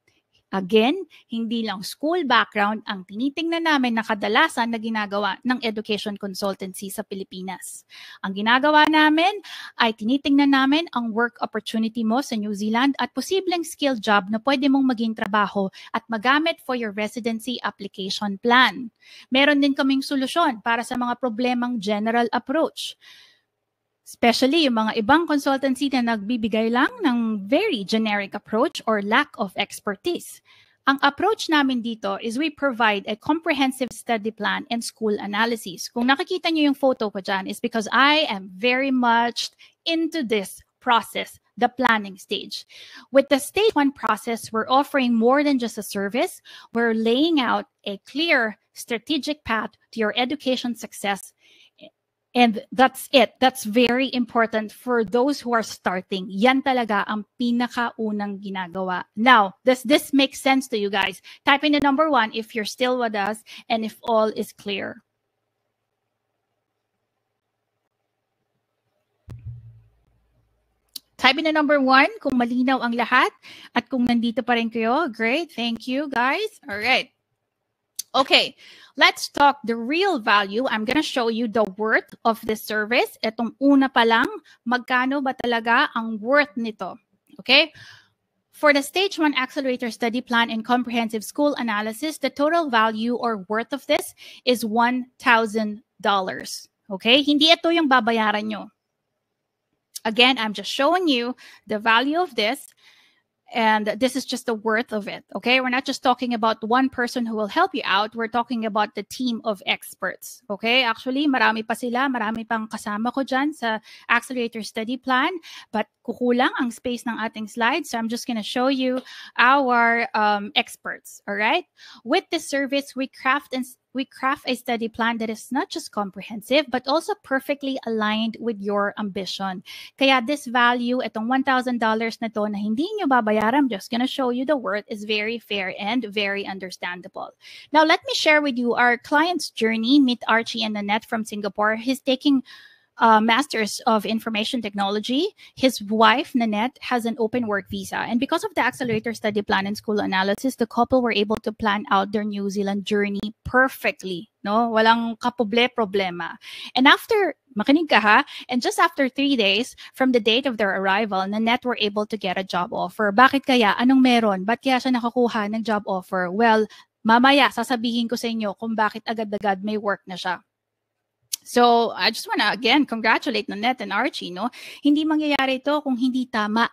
Again, hindi lang school background ang tinitingnan namin na kadalasan na ginagawa ng education consultancy sa Pilipinas. Ang ginagawa namin ay tinitingnan namin ang work opportunity mo sa New Zealand at posibleng skill job na pwede mong maging trabaho at magamit for your residency application plan. Meron din kaming solusyon para sa mga problemang general approach. Especially yung mga ibang consultancy na nagbibigay lang ng very generic approach or lack of expertise. Ang approach namin dito is we provide a comprehensive study plan and school analysis. Kung nakikita niyo yung photo ko dyan is because I am very much into this process, the planning stage. With the stage 1 process, we're offering more than just a service. We're laying out a clear strategic path to your education success. And that's it. That's very important for those who are starting. Yan talaga ang pinakaunang ginagawa. Now, does this make sense to you guys? Type in the number 1 if you're still with us and if all is clear. Type in the number 1 kung malinaw ang lahat. At kung nandito pa rin kayo, great. Thank you, guys. All right. Okay, let's talk the real value. I'm gonna show you the worth of this service. Itong una pa lang, magkano ba talaga ang worth nito? Okay? For the Stage 1 Accelerator Study Plan and Comprehensive School Analysis, the total value or worth of this is $1,000. Okay? Hindi ito yung babayaran nyo. Again, I'm just showing you the value of this. And this is just the worth of it, okay? We're not just talking about one person who will help you out. We're talking about the team of experts, okay? Actually, marami pa sila. Marami pang kasama ko dyan sa Accelerator Study Plan. But kukulang ang space ng ating slides. So I'm just gonna show you our experts, all right? With this service, we craft a study plan that is not just comprehensive, but also perfectly aligned with your ambition. Kaya this value, itong $1,000 na to na hindi nyo babayaran, I'm just gonna show you the worth, is very fair and very understandable. Now, let me share with you our client's journey. Meet Archie and Nanette from Singapore. He's taking Masters of Information Technology. His wife, Nanette, has an open work visa. And because of the Accelerator Study Plan and School Analysis, the couple were able to plan out their New Zealand journey perfectly. No? Walang problema. And after, makinig ka ha, and just after 3 days from the date of their arrival, Nanette were able to get a job offer. Bakit kaya? Anong meron? Ba't kaya siya nakakuha ng job offer? Well, mamaya, sasabihin ko sa inyo kung bakit agad-agad may work na siya. So, I just want to, again, congratulate Nanette and Archie, no? Hindi mangyayari ito kung hindi tama.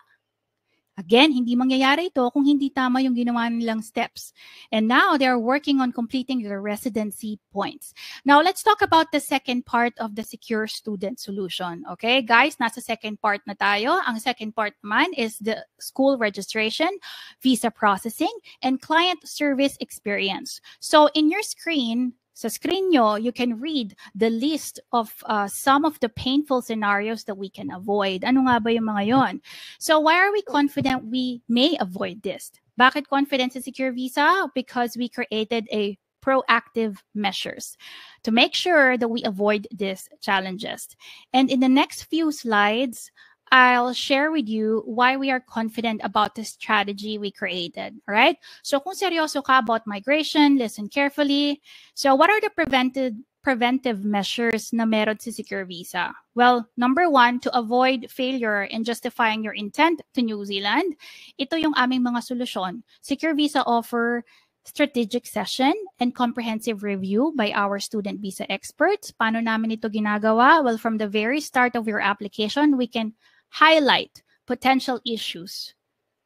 Again, hindi mangyayari ito kung hindi tama yung ginawa nilang steps. And now, they're working on completing their residency points. Now, let's talk about the second part of the Secure Student Solution. Okay, guys, nasa second part na tayo. Ang second part naman is the school registration, visa processing, and client service experience. So, in your screen, sa screen nyo, you can read the list of some of the painful scenarios that we can avoid. Ano nga ba yung mga yon? So why are we confident we may avoid this? Bakit confident sa Secure Visa? Because we created a proactive measures to make sure that we avoid these challenges. And in the next few slides, I'll share with you why we are confident about the strategy we created, all right? So kung seryoso ka about migration, listen carefully. So what are the preventive measures na meron si Secure Visa? Well, number 1, to avoid failure in justifying your intent to New Zealand, ito yung aming mga solusyon. Secure Visa offer strategic session and comprehensive review by our student visa experts. Paano namin ito ginagawa? Well, from the very start of your application, we can highlight potential issues.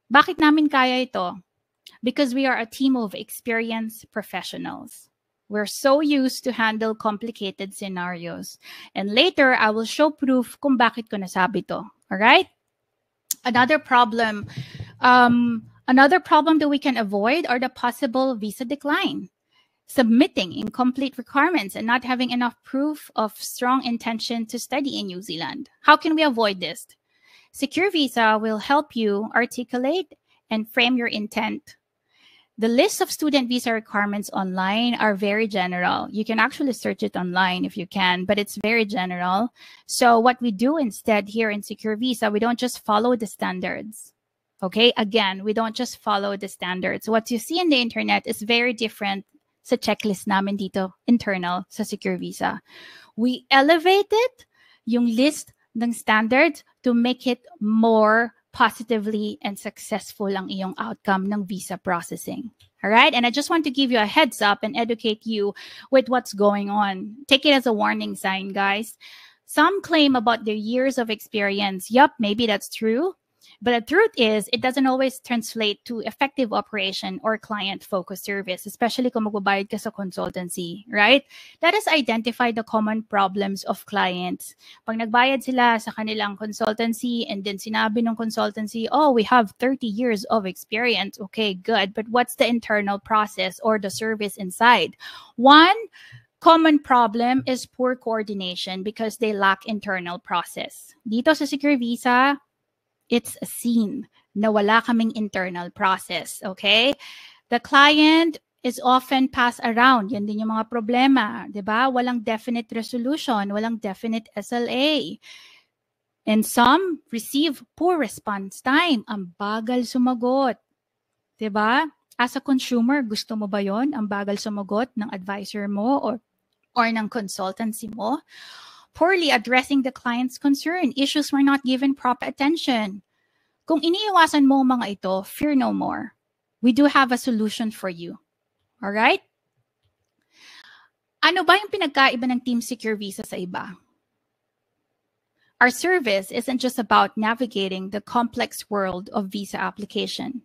Bakit namin kaya ito? because we are a team of experienced professionals. We're so used to handle complicated scenarios. And later, I will show proof kung bakit ko nasabi to. All right? Another problem that we can avoid are the possible visa decline. Submitting incomplete requirements and not having enough proof of strong intention to study in New Zealand. How can we avoid this? Secure Visa will help you articulate and frame your intent. The list of student visa requirements online are very general. You can actually search it online if you can, but it's very general. So what we do instead here in Secure Visa, we don't just follow the standards. Okay, again, we don't just follow the standards. What you see in the internet is very different sa checklist namin dito, internal sa Secure Visa. We elevated yung list ng standards to make it more positively and successful ang iyong outcome ng visa processing. All right? And I just want to give you a heads up and educate you with what's going on. Take it as a warning sign, guys. Some claim about their years of experience. Yup, maybe that's true. But the truth is, it doesn't always translate to effective operation or client-focused service, especially kung magbabayad ka sa consultancy, right? Let us identify the common problems of clients. Pag nagbayad sila sa kanilang consultancy and then sinabi ng consultancy, oh, we have 30 years of experience. Okay, good. But what's the internal process or the service inside? One common problem is poor coordination because they lack internal process. Dito sa Secure Visa, it's a scene na wala kaming internal process, okay? The client is often passed around. Yan din yung mga problema, di ba? Walang definite resolution, walang definite SLA. And some receive poor response time. Ang bagal sumagot, di ba? As a consumer, gusto mo ba yon? Ang bagal sumagot ng advisor mo or ng consultancy mo? Poorly addressing the client's concern. Issues were not given proper attention. Kung iniiwasan mo mga ito, fear no more. We do have a solution for you. All right? Ano ba yung pinagkaiba ng Team Secure Visa sa iba? Our service isn't just about navigating the complex world of visa application.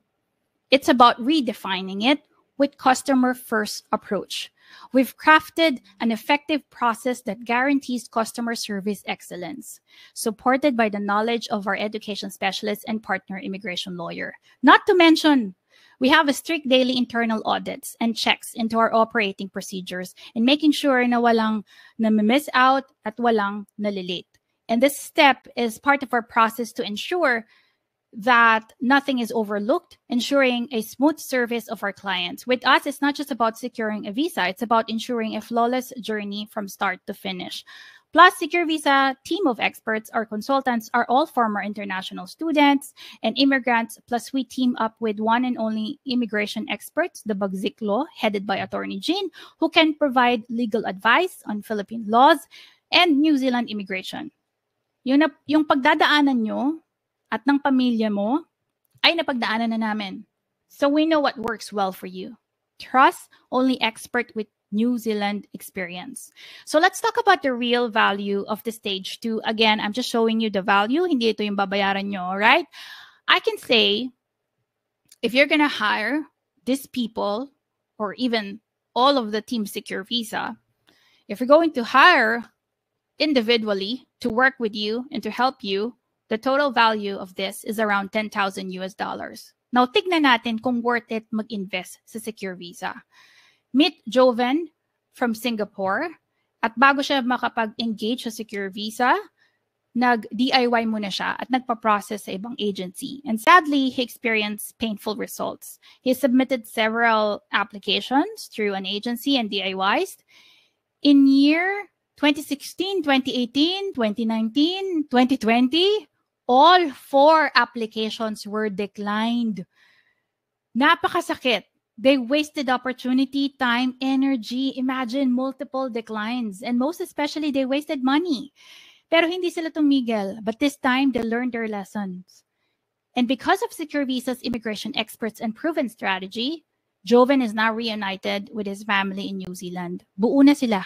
It's about redefining it with customer-first approach. We've crafted an effective process that guarantees customer service excellence, supported by the knowledge of our education specialist and partner immigration lawyer. Not to mention, we have a strict daily internal audits and checks into our operating procedures and making sure na walang nami-miss out at walang nalilate. And this step is part of our process to ensure that nothing is overlooked, ensuring a smooth service of our clients. With us, it's not just about securing a visa, it's about ensuring a flawless journey from start to finish. Plus, Secure Visa team of experts, our consultants, are all former international students and immigrants. Plus, we team up with one and only immigration experts, the Bagzik Law, headed by Attorney Jean, who can provide legal advice on Philippine laws and New Zealand immigration. Yung pagdadaanan nyo at ng pamilya mo ay napagdaanan na namin. So we know what works well for you. Trust only expert with New Zealand experience. So let's talk about the real value of the stage 2. Again, I'm just showing you the value. Hindi ito yung babayaran nyo, right? I can say, if you're gonna hire these people or even all of the Team Secure Visa, if you're going to hire individually to work with you and to help you, the total value of this is around $10,000 US. Now, tignan natin kung worth it mag-invest sa Secure Visa. Meet Joven from Singapore. At bago siya makapag-engage sa Secure Visa, nag-DIY muna siya at nagpa-process sa ibang agency. And sadly, he experienced painful results. He submitted several applications through an agency and DIYs. In year 2016, 2018, 2019, 2020, all 4 applications were declined. Napakasakit. They wasted opportunity, time, energy. Imagine multiple declines. And most especially, they wasted money. Pero hindi sila tumigil. But this time, they learned their lessons. And because of Secure Visa's immigration experts and proven strategy, Joven is now reunited with his family in New Zealand. Buo na sila.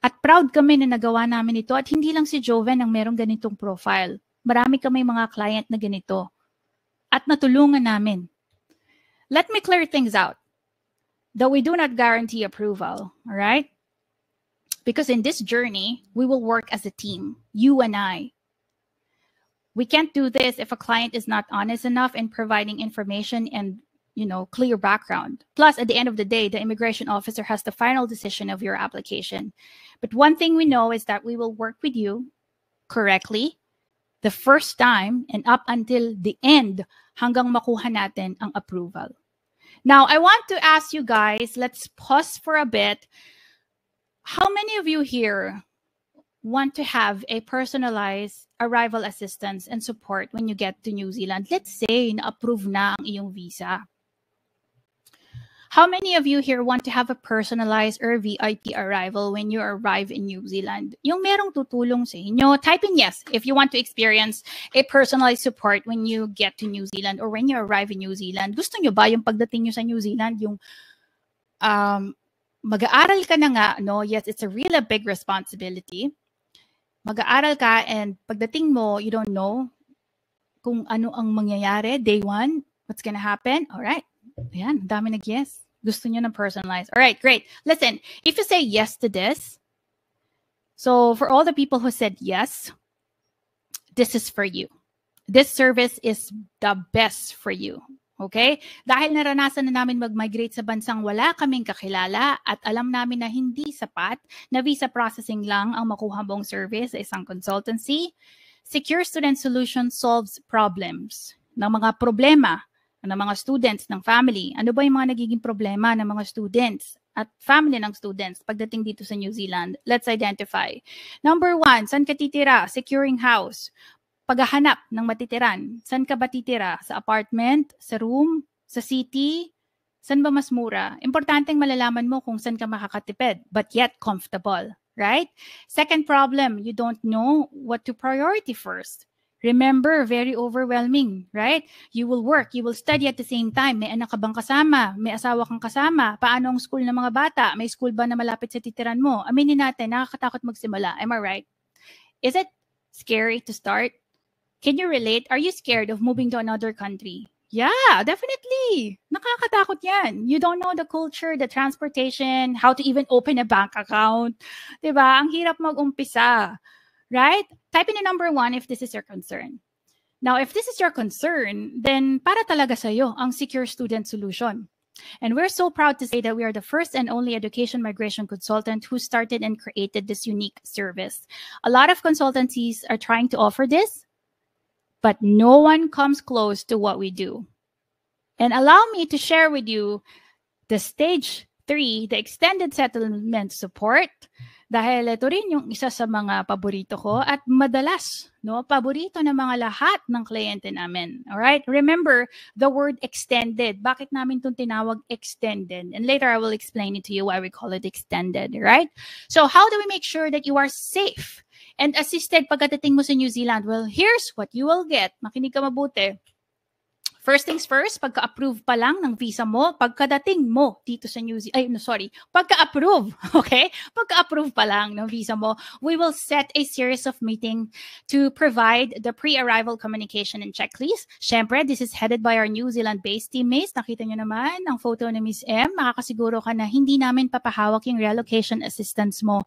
At proud kami na nagawa namin ito. At hindi lang si Joven ang merong ganitong profile. Marami kami mga client na ganito. At natulungan namin. let me clear things out. Though we do not guarantee approval, all right? Because in this journey, we will work as a team, you and I. We can't do this if a client is not honest enough in providing information and, clear background. Plus, at the end of the day, the immigration officer has the final decision of your application. But one thing we know is that we will work with you correctly the first time and up until the end hanggang makuha natin ang approval. Now, I want to ask you guys, let's pause for a bit. How many of you here want to have a personalized arrival assistance and support when you get to New Zealand? Let's say na-approve na ang iyong visa. How many of you here want to have a personalized or VIP arrival when you arrive in New Zealand? Yung merong tutulong sa inyo, type in yes if you want to experience a personalized support when you get to New Zealand or when you arrive in New Zealand. Gusto nyo ba yung pagdating nyo sa New Zealand, yung mag-aaral ka na nga, no? Yes, it's a really big responsibility. Mag-aaral ka and pagdating mo, you don't know kung ano ang mangyayari, day one, what's gonna happen. All right. Ayan, dami nag-yes. Gusto nyo ng personalized. All right, great. Listen, if you say yes to this, so for all the people who said yes, this is for you. This service is the best for you. Okay? Dahil naranasan na namin mag-migrate sa bansang wala kaming kakilala at alam namin na hindi sapat na visa processing lang ang makuha mong service sa isang consultancy, Secure Student Solutions solves problems ng mga problema ng mga students, ng family. Ano ba yung mga nagiging problema ng mga students at family ng students pagdating dito sa New Zealand? Let's identify. Number 1, saan ka titira? Securing house. Paghahanap ng matitiran. Saan ka ba titira? Sa apartment? Sa room? Sa city? Saan ba mas mura? Importanteng malalaman mo kung saan ka makakatipid, but yet comfortable, right? Second problem, you don't know what to priority first. Remember, very overwhelming, right? You will work, you will study at the same time. May anak ka bang kasama? May asawa kang kasama? Paano ang school ng mga bata? May school ba na malapit sa titiran mo? Aminin natin, nakakatakot magsimula. Am I right? Is it scary to start? Can you relate? Are you scared of moving to another country? Yeah, definitely. Nakakatakot yan. You don't know the culture, the transportation, how to even open a bank account. Diba? Ang hirap mag-umpisa. Right? Type in the number 1 if this is your concern. Now, if this is your concern, then para talaga sa'yo ang Secure Student Solution. And we're so proud to say that we are the first and only education migration consultant who started and created this unique service. A lot of consultancies are trying to offer this, but no one comes close to what we do. And allow me to share with you the stage 3, the extended settlement support. Dahil ito rin yung isa sa mga paborito ko at madalas, no, paborito ng mga lahat ng kliyente namin. All right? Remember the word extended. Bakit namin itong tinawag extended? And later I will explain it to you why we call it extended, right? So how do we make sure that you are safe and assisted pagdating mo sa New Zealand? Well, here's what you will get. Makinig ka mabuti. First things first, pagka-approve pa lang ng visa mo, pagkadating mo dito sa New Zealand, pagka-approve, okay? Pagka-approve pa lang ng visa mo, we will set a series of meeting to provide the pre-arrival communication and checklist. Syempre, this is headed by our New Zealand-based teammates. Nakita nyo naman ang photo ni Ms. M. Makakasiguro ka na hindi namin papahawak yung relocation assistance mo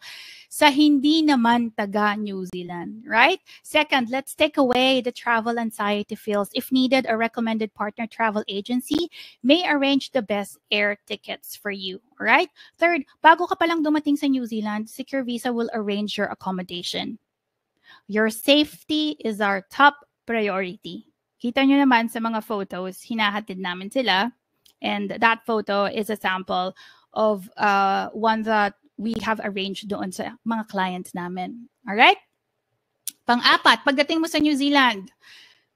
sa hindi naman taga New Zealand, right? Second, let's take away the travel anxiety feels. If needed, a recommended partner travel agency may arrange the best air tickets for you, all right? Third, bago ka palang dumating sa New Zealand, Secure Visa will arrange your accommodation. Your safety is our top priority. Kita nyo naman sa mga photos, hinahatid namin sila. And that photo is a sample of one that we have arranged doon sa mga clients namin. Alright? Pang-apat, pagdating mo sa New Zealand,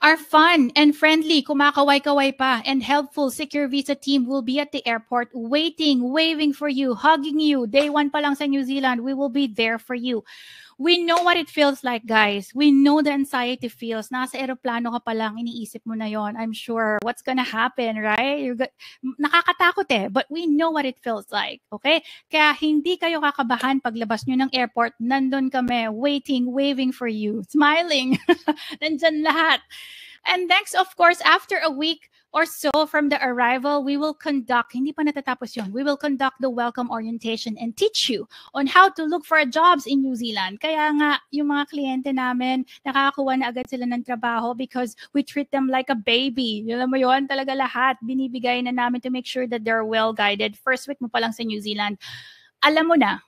our fun and friendly, kumakaway-kaway pa, and helpful Secure Visa team will be at the airport waiting, waving for you, hugging you. Day 1 pa lang sa New Zealand, we will be there for you. We know what it feels like, guys. We know the anxiety feels. Nasa aeroplano ka pa lang, iniisip mo na yon. I'm sure what's gonna happen, right? Nakakatakot eh. But we know what it feels like, okay? Kaya hindi kayo kakabahan paglabas nyo ng airport. Nandun kami, waiting, waving for you, smiling. Nandyan lahat. And next, of course, after a week or so from the arrival, we will conduct, hindi pa natatapos yun, we will conduct the welcome orientation and teach you on how to look for jobs in New Zealand. Kaya nga, yung mga kliyente namin, nakakakuha na agad sila ng trabaho because we treat them like a baby. Alam mo yun, talaga lahat. Binibigay na namin to make sure that they're well guided. First week mo pa lang sa New Zealand, alam mo na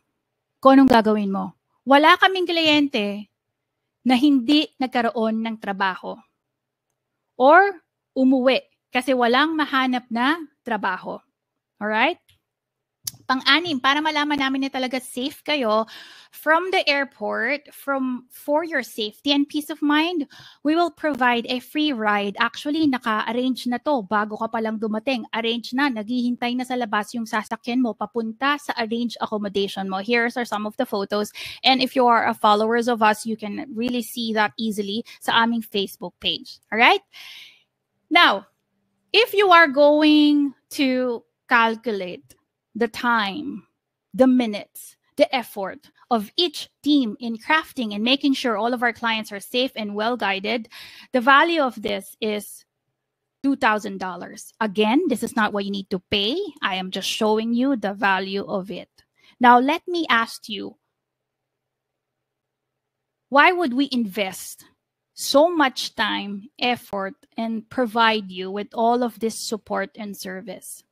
kung anong gagawin mo. Wala kaming kliyente na hindi nagkaroon ng trabaho or umuwi kasi walang mahanap na trabaho. Alright? Pang-anim, para malaman namin na talaga safe kayo from the airport, for your safety and peace of mind, we will provide a free ride. Actually, naka-arrange na to bago ka palang dumating. Arrange na, naghihintay na sa labas yung sasakyan mo papunta sa arranged accommodation mo. Here's are some of the photos. And if you are a followers of us, you can really see that easily sa aming Facebook page. Alright? Now, if you are going to calculate the time, the minutes, the effort of each team in crafting and making sure all of our clients are safe and well guided, the value of this is $2,000. Again, this is not what you need to pay. I am just showing you the value of it. Now, let me ask you, why would we invest so much time, effort, and provide you with all of this support and service?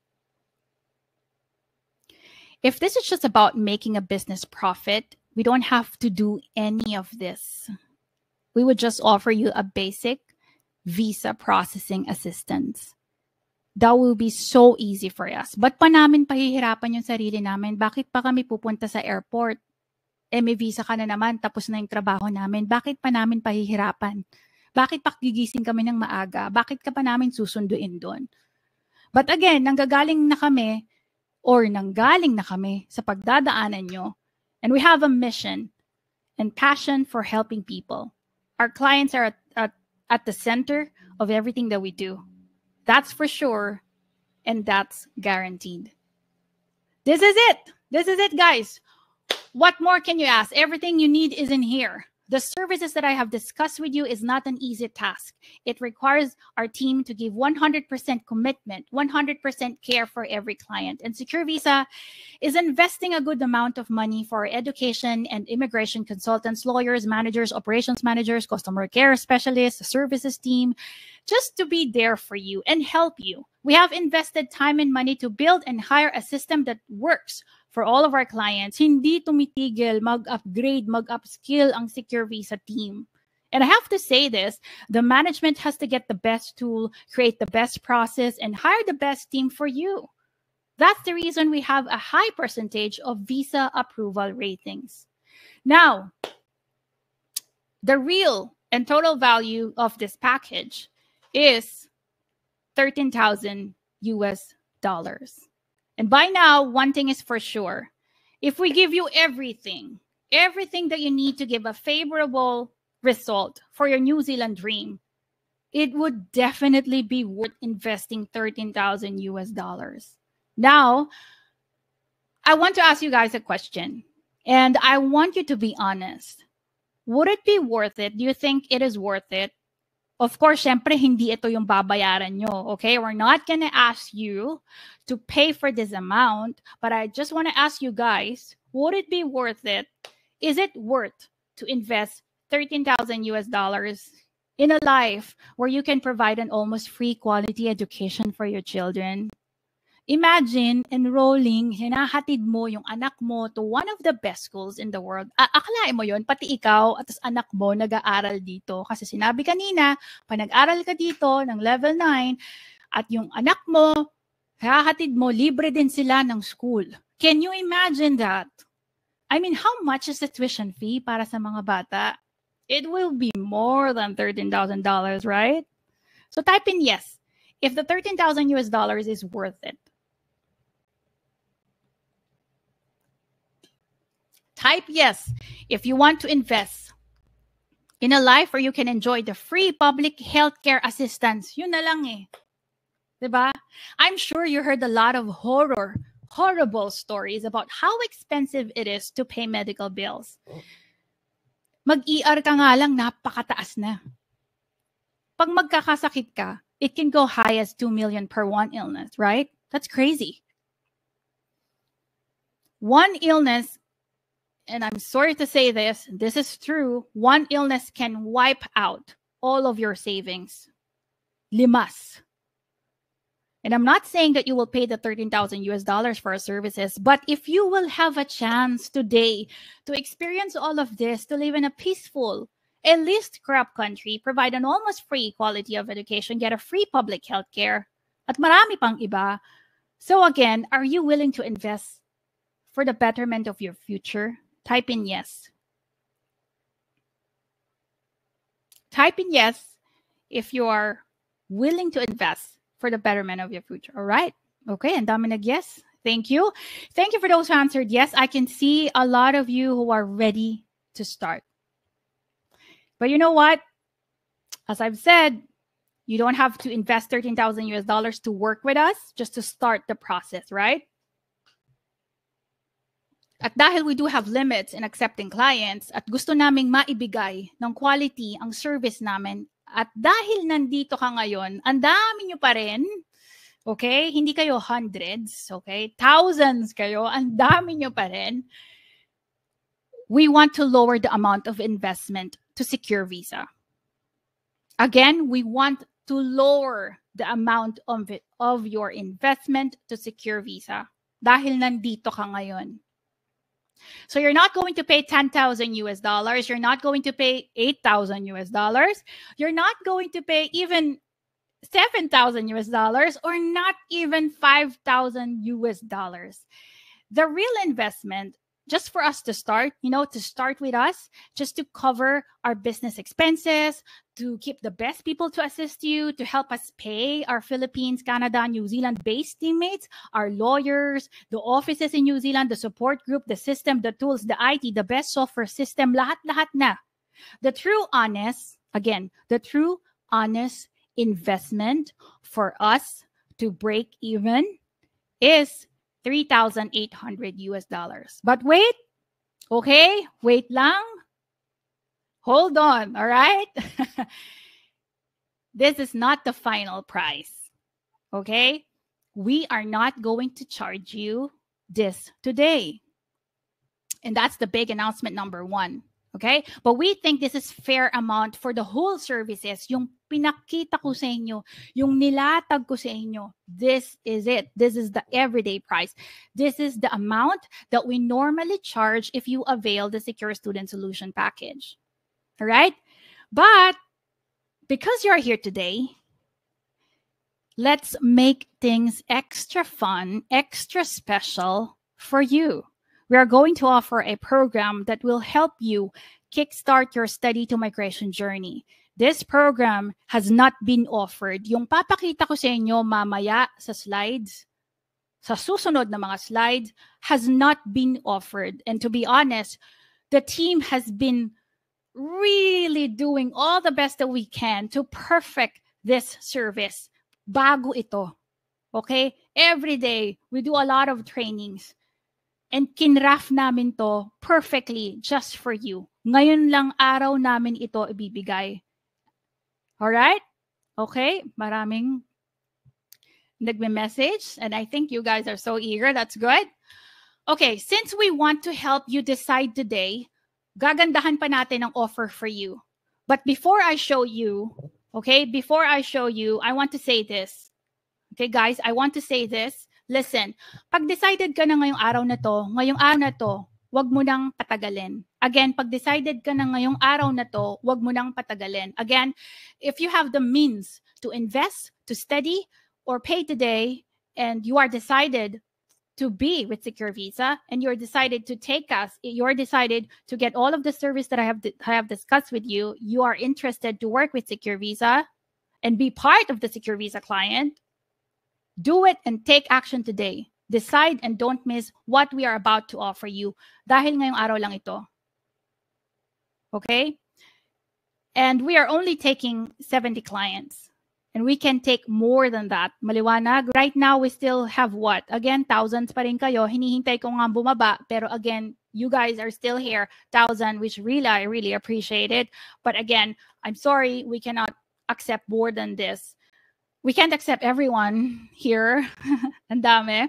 If this is just about making a business profit, we don't have to do any of this. We would just offer you a basic visa processing assistance. That will be so easy for us. Ba't pa namin pahihirapan yung sarili namin? Bakit pa kami pupunta sa airport? May visa ka na naman, tapos na yung trabaho namin. Bakit pa namin pahihirapan? Bakit pa gigising kami ng maaga? Bakit ka pa namin susunduin doon? But again, nanggaling na kami sa pagdadaanan nyo, and we have a mission and passion for helping people. Our clients are at the center of everything that we do. That's for sure, and that's guaranteed. This is it. This is it, guys. What more can you ask? Everything you need is in here. The services that I have discussed with you is not an easy task. It requires our team to give 100% commitment, 100% care for every client. And Secure Visa is investing a good amount of money for education and immigration consultants, lawyers, managers, operations managers, customer care specialists, services team, just to be there for you and help you. We have invested time and money to build and hire a system that works for all of our clients. Hindi tumitigil mag-upgrade, mag-upskill ang Secure Visa team. And I have to say this, the management has to get the best tool, create the best process, and hire the best team for you. That's the reason we have a high percentage of visa approval ratings. Now, the real and total value of this package is $13,000 US. And by now, one thing is for sure. If we give you everything that you need to give a favorable result for your New Zealand dream, it would definitely be worth investing $13,000 US. Now, I want to ask you guys a question, and I want you to be honest. Would it be worth it? Do you think it is worth it? Of course, syempre, hindi ito yung babayaran nyo, okay? We're not gonna ask you to pay for this amount, but I just want to ask you guys, would it be worth it? Is it worth to invest $13,000 US in a life where you can provide an almost free quality education for your children? Imagine enrolling, hinahatid mo yung anak mo to one of the best schools in the world. Akalain mo yun, pati ikaw at anak mo nag-aaral dito. Kasi sinabi kanina, pa nag-aral ka dito ng level 9 at yung anak mo, hahatid mo, libre din sila ng school. Can you imagine that? I mean, how much is the tuition fee para sa mga bata? It will be more than $13,000, right? So type in yes, if the $13,000 US is worth it. Type yes if you want to invest in a life where you can enjoy the free public healthcare assistance. Yun na lang eh. Diba? I'm sure you heard a lot of horrible stories about how expensive it is to pay medical bills. Mag-ER ka nga lang, napakataas na. pag magkakasakit ka, it can go high as 2 million per one illness, right? That's crazy. One illness, and I'm sorry to say this is true, one illness can wipe out all of your savings. Limas. And I'm not saying that you will pay the $13,000 for our services, but if you will have a chance today to experience all of this, to live in a peaceful, at least crop country, provide an almost free quality of education, get a free public health care, at marami pang iba. So again, are you willing to invest for the betterment of your future? Type in yes. Type in yes if you are willing to invest for the betterment of your future. All right. Okay. And dami nag-yes. Thank you. Thank you for those who answered yes. I can see a lot of you who are ready to start. But you know what? As I've said, you don't have to invest $13,000 to work with us, just to start the process, right? At dahil we do have limits in accepting clients at gusto naming maibigay ng quality ang service namin, at dahil nandito ka ngayon, ang dami nyo pa rin, okay? Hindi kayo hundreds, okay? Thousands kayo, ang dami nyo pa rin. We want to lower the amount of investment to secure visa. Again, we want to lower the amount of your investment to secure visa. Dahil nandito ka ngayon. So you're not going to pay $10,000. You're not going to pay $8,000. You're not going to pay even $7,000 or not even $5,000. The real investment, just for us to start, to start with us, just to cover our business expenses, to keep the best people to assist you, to help us pay our Philippines, Canada, New Zealand-based teammates, our lawyers, the offices in New Zealand, the support group, the system, the tools, the IT, the best software system, lahat-lahat na. The true honest investment for us to break even is $3,800. But wait, okay, wait lang. Hold on, all right? This is not the final price, okay? We are not going to charge you this today. And that's the big announcement number one, okay? But we think this is fair amount for the whole services. Yung pinakita ko sa inyo, yung nilatag ko sa inyo, this is it. This is the everyday price. This is the amount that we normally charge if you avail the Secure Student Solution Package. All right? But because you're here today, let's make things extra fun, extra special for you. We are going to offer a program that will help you kickstart your study to migration journey. This program has not been offered. Yung papakita ko sa inyo mamaya sa slides, sa susunod na mga slides, has not been offered. And to be honest, the team has been really doing all the best that we can to perfect this service. Bago ito. Okay? Every day, we do a lot of trainings. And kinraft namin to perfectly just for you. Ngayon lang araw namin ito ibibigay. Alright? Okay? Maraming nagme-message. And I think you guys are so eager. That's good. Okay, since we want to help you decide today, gagandahan pa natin ang offer for you. But before I show you, I want to say this. Okay, guys, I want to say this. Listen, pag decided ka na ngayong araw na to, wag mo nang patagalin. Again, pag decided ka na ngayong araw na to, wag mo nang patagalin. Again, if you have the means to invest, to study, or pay today, and you are decided to be with Secure Visa, and you're decided to take us, you're decided to get all of the service that I have discussed with you, you are interested to work with Secure Visa and be part of the Secure Visa client, do it and take action today. Decide and don't miss what we are about to offer you. Dahil ngayong araw lang ito. Okay? And we are only taking 70 clients. And we can take more than that. Maliwanag. Right now, we still have what? Again, thousands pa rin kayo. Hinihintay ko nga bumaba. Pero again, you guys are still here. 1,000, which really, I really appreciate it. But again, I'm sorry, we cannot accept more than this. We can't accept everyone here. Ang dami.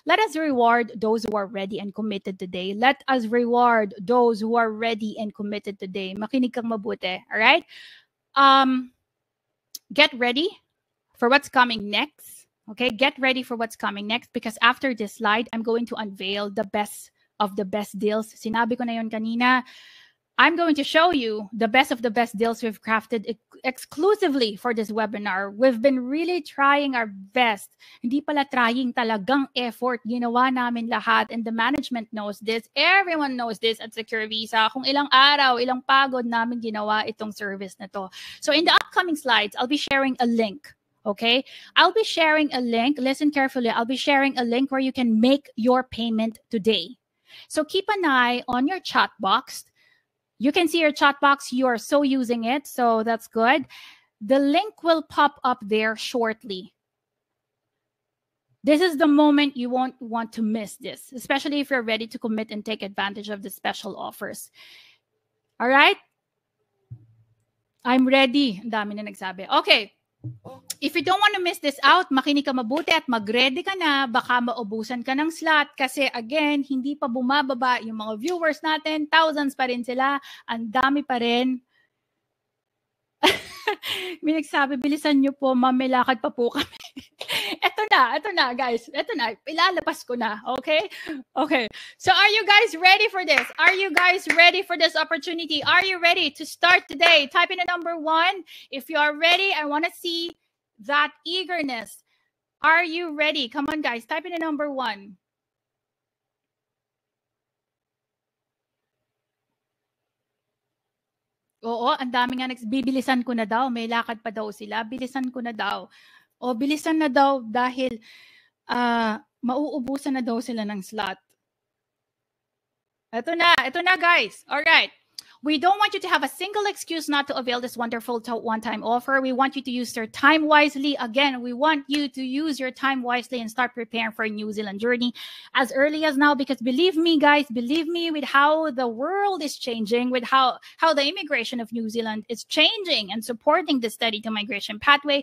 Let us reward those who are ready and committed today. Let us reward those who are ready and committed today. Makinig kang mabuti, all right? Get ready for what's coming next. Okay, get ready for what's coming next because after this slide, I'm going to unveil the best of the best deals. Sinabi ko na yun kanina. I'm going to show you the best of the best deals we've crafted exclusively for this webinar. We've been really trying our best. Hindi pala trying, talagang effort. Ginawa namin lahat and the management knows this. Everyone knows this at Secure Visa. Kung ilang araw, ilang pagod namin ginawa itong service na to. So in the upcoming slides, I'll be sharing a link. Okay, I'll be sharing a link. Listen carefully. I'll be sharing a link where you can make your payment today. So keep an eye on your chat box. You can see your chat box. You are so using it. So that's good. The link will pop up there shortly. This is the moment you won't want to miss this, especially if you're ready to commit and take advantage of the special offers. All right? I'm ready. Ang dami na nagsabi. Okay. If you don't want to miss this out, makinig ka mabuti at mag-ready ka na, baka maubusan ka ng slot kasi again, hindi pa bumababa yung mga viewers natin, thousands pa rin sila, ang dami pa rin. May nagsabi, bilisan nyo po, mamilakad pa po kami. Ito na guys, ito na, ilalabas ko na, okay? Okay, so are you guys ready for this? Are you guys ready for this opportunity? Are you ready to start today? Type in the number 1. If you are ready, I want to see that eagerness. Are you ready? Come on guys, type in the number 1. Oo, ang dami nga bibilisan ko na daw. May lakad pa daw sila. Bilisan ko na daw. O, bilisan na daw dahil mauubusan na daw sila ng slot. Ito na guys. All right. We don't want you to have a single excuse not to avail this wonderful one-time offer. We want you to use your time wisely. Again, we want you to use your time wisely and start preparing for a New Zealand journey as early as now. Because believe me, guys, believe me, with how the world is changing, with how the immigration of New Zealand is changing and supporting the study to migration pathway,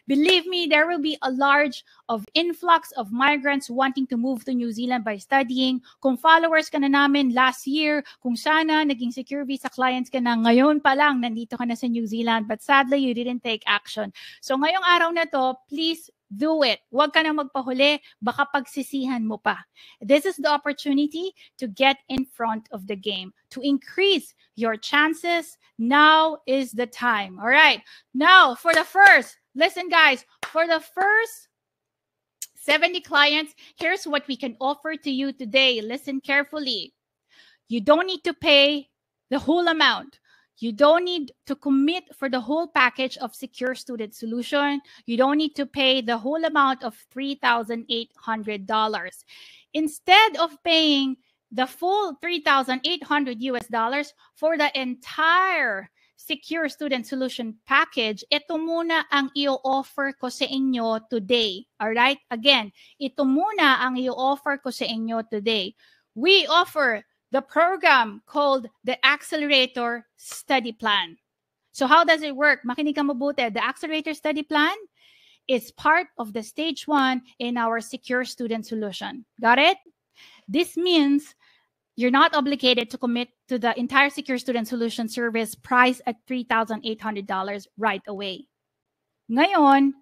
believe me, there will be a large of influx of migrants wanting to move to New Zealand by studying. Kung followers ka na namin last year, kung sana naging Secure Visa clients ka na, ngayon pa lang nandito ka na sa New Zealand, but sadly you didn't take action. So ngayong araw na to, please do it. Huwag ka na magpahuli, baka pagsisihan mo pa. This is the opportunity to get in front of the game, to increase your chances. Now is the time. All right. Now for the first, listen guys, for the first 70 clients, here's what we can offer to you today. Listen carefully. You don't need to pay the whole amount. You don't need to commit for the whole package of Secure Student Solution. You don't need to pay the whole amount of $3,800. Instead of paying the full $3,800 for the entire Secure Student Solution package, ito muna ang i-offer ko sa inyo today. Alright? Again, ito muna ang i-offer ko sa inyo today. We offer the program called the Accelerator Study Plan. So how does it work? Makinig ka mabuti. The Accelerator Study Plan is part of the stage 1 in our Secure Student Solution. Got it? This means you're not obligated to commit to the entire Secure Student Solution service price at $3,800 right away. Ngayon,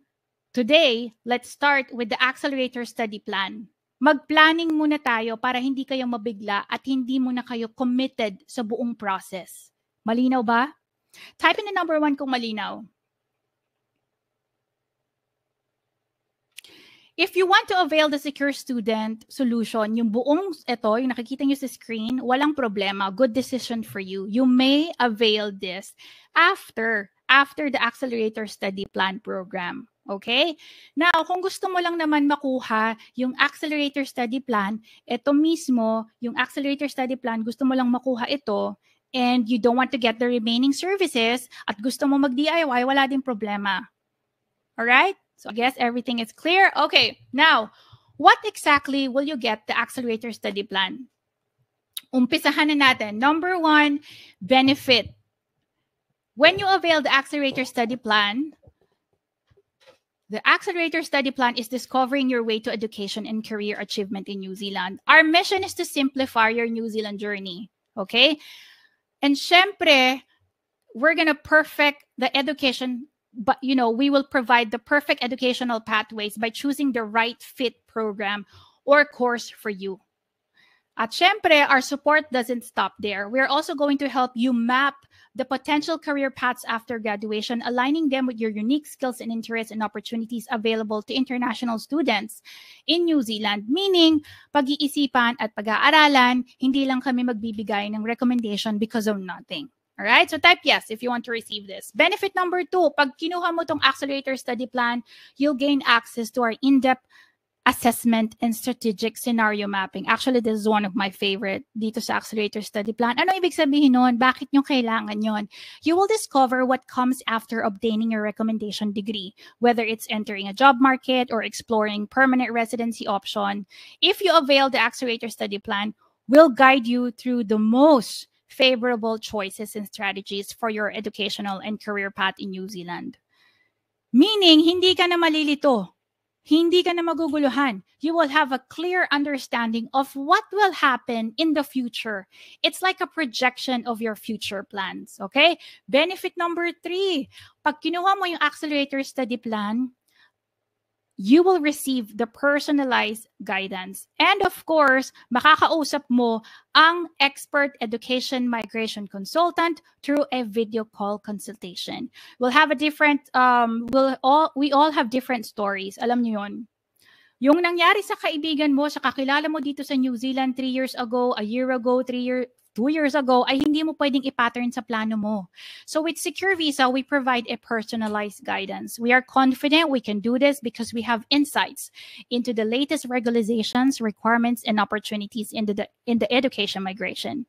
today, let's start with the Accelerator Study Plan. Mag-planning muna tayo para hindi kayo mabigla at hindi muna kayo committed sa buong process. Malinaw ba? Type in the number 1 kung malinaw. If you want to avail the Secure Student Solution, yung buong ito, yung nakikita nyo sa screen, walang problema. Good decision for you. You may avail this after the Accelerator Study Plan program. Okay? Now, kung gusto mo lang naman makuha yung Accelerator Study Plan, ito mismo, yung Accelerator Study Plan, gusto mo lang makuha ito, and you don't want to get the remaining services, at gusto mo mag-DIY, wala din problema. Alright? So I guess everything is clear. Okay, now, what exactly will you get the Accelerator Study Plan? Umpisahan na natin. Number 1, benefit. When you avail the Accelerator Study Plan, the Accelerator Study Plan is discovering your way to education and career achievement in New Zealand. Our mission is to simplify your New Zealand journey, okay? And syempre, we're gonna perfect the education, but we will provide the perfect educational pathways by choosing the right fit program or course for you. At syempre, our support doesn't stop there. We're also going to help you map the potential career paths after graduation, aligning them with your unique skills and interests and opportunities available to international students in New Zealand. Meaning, pag-iisipan at pag-aaralan, hindi lang kami magbibigay ng recommendation because of nothing. All right? So type yes if you want to receive this. Benefit number 2, pag kinuha mo tong Accelerator Study Plan, you'll gain access to our in-depth assessment and strategic scenario mapping. Actually, this is one of my favorite dito sa Accelerator Study Plan. Ano ibig sabihin nun? Bakit nyo kailangan yon? You will discover what comes after obtaining your recommendation degree, whether it's entering a job market or exploring permanent residency option. If you avail the Accelerator Study Plan, we'll guide you through the most favorable choices and strategies for your educational and career path in New Zealand. Meaning, hindi ka na malilito. Hindi ka na maguguluhan. You will have a clear understanding of what will happen in the future. It's like a projection of your future plans. Okay? Benefit number 3. Pag kinuha mo yung Accelerator Study Plan, you will receive the personalized guidance. And of course, makakausap mo ang expert education migration consultant through a video call consultation. We'll have a different, we all have different stories. Alam niyo yun. Yung nangyari sa kaibigan mo, sa kakilala mo dito sa New Zealand 3 years ago, a year ago, 2 years ago, ay hindi mo pwedeng i-pattern sa plano mo. So with Secure Visa, we provide a personalized guidance. We are confident we can do this because we have insights into the latest regulations, requirements, and opportunities in the education migration.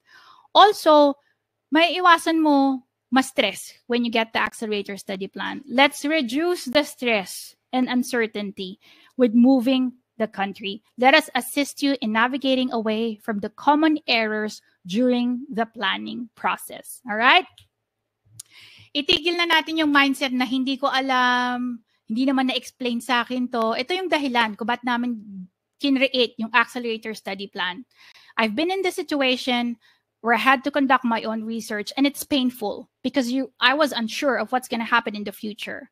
Also, may iwasan mo ma-stress when you get the Accelerator Study Plan. Let's reduce the stress and uncertainty with moving the country. Let us assist you in navigating away from the common errors during the planning process. All right? Itigil na natin yung mindset na hindi ko alam, hindi naman na-explain sa akin to. Ito yung dahilan kung ba't namin kinreate yung Accelerator Study Plan. I've been in this situation where I had to conduct my own research, and it's painful because I was unsure of what's going to happen in the future.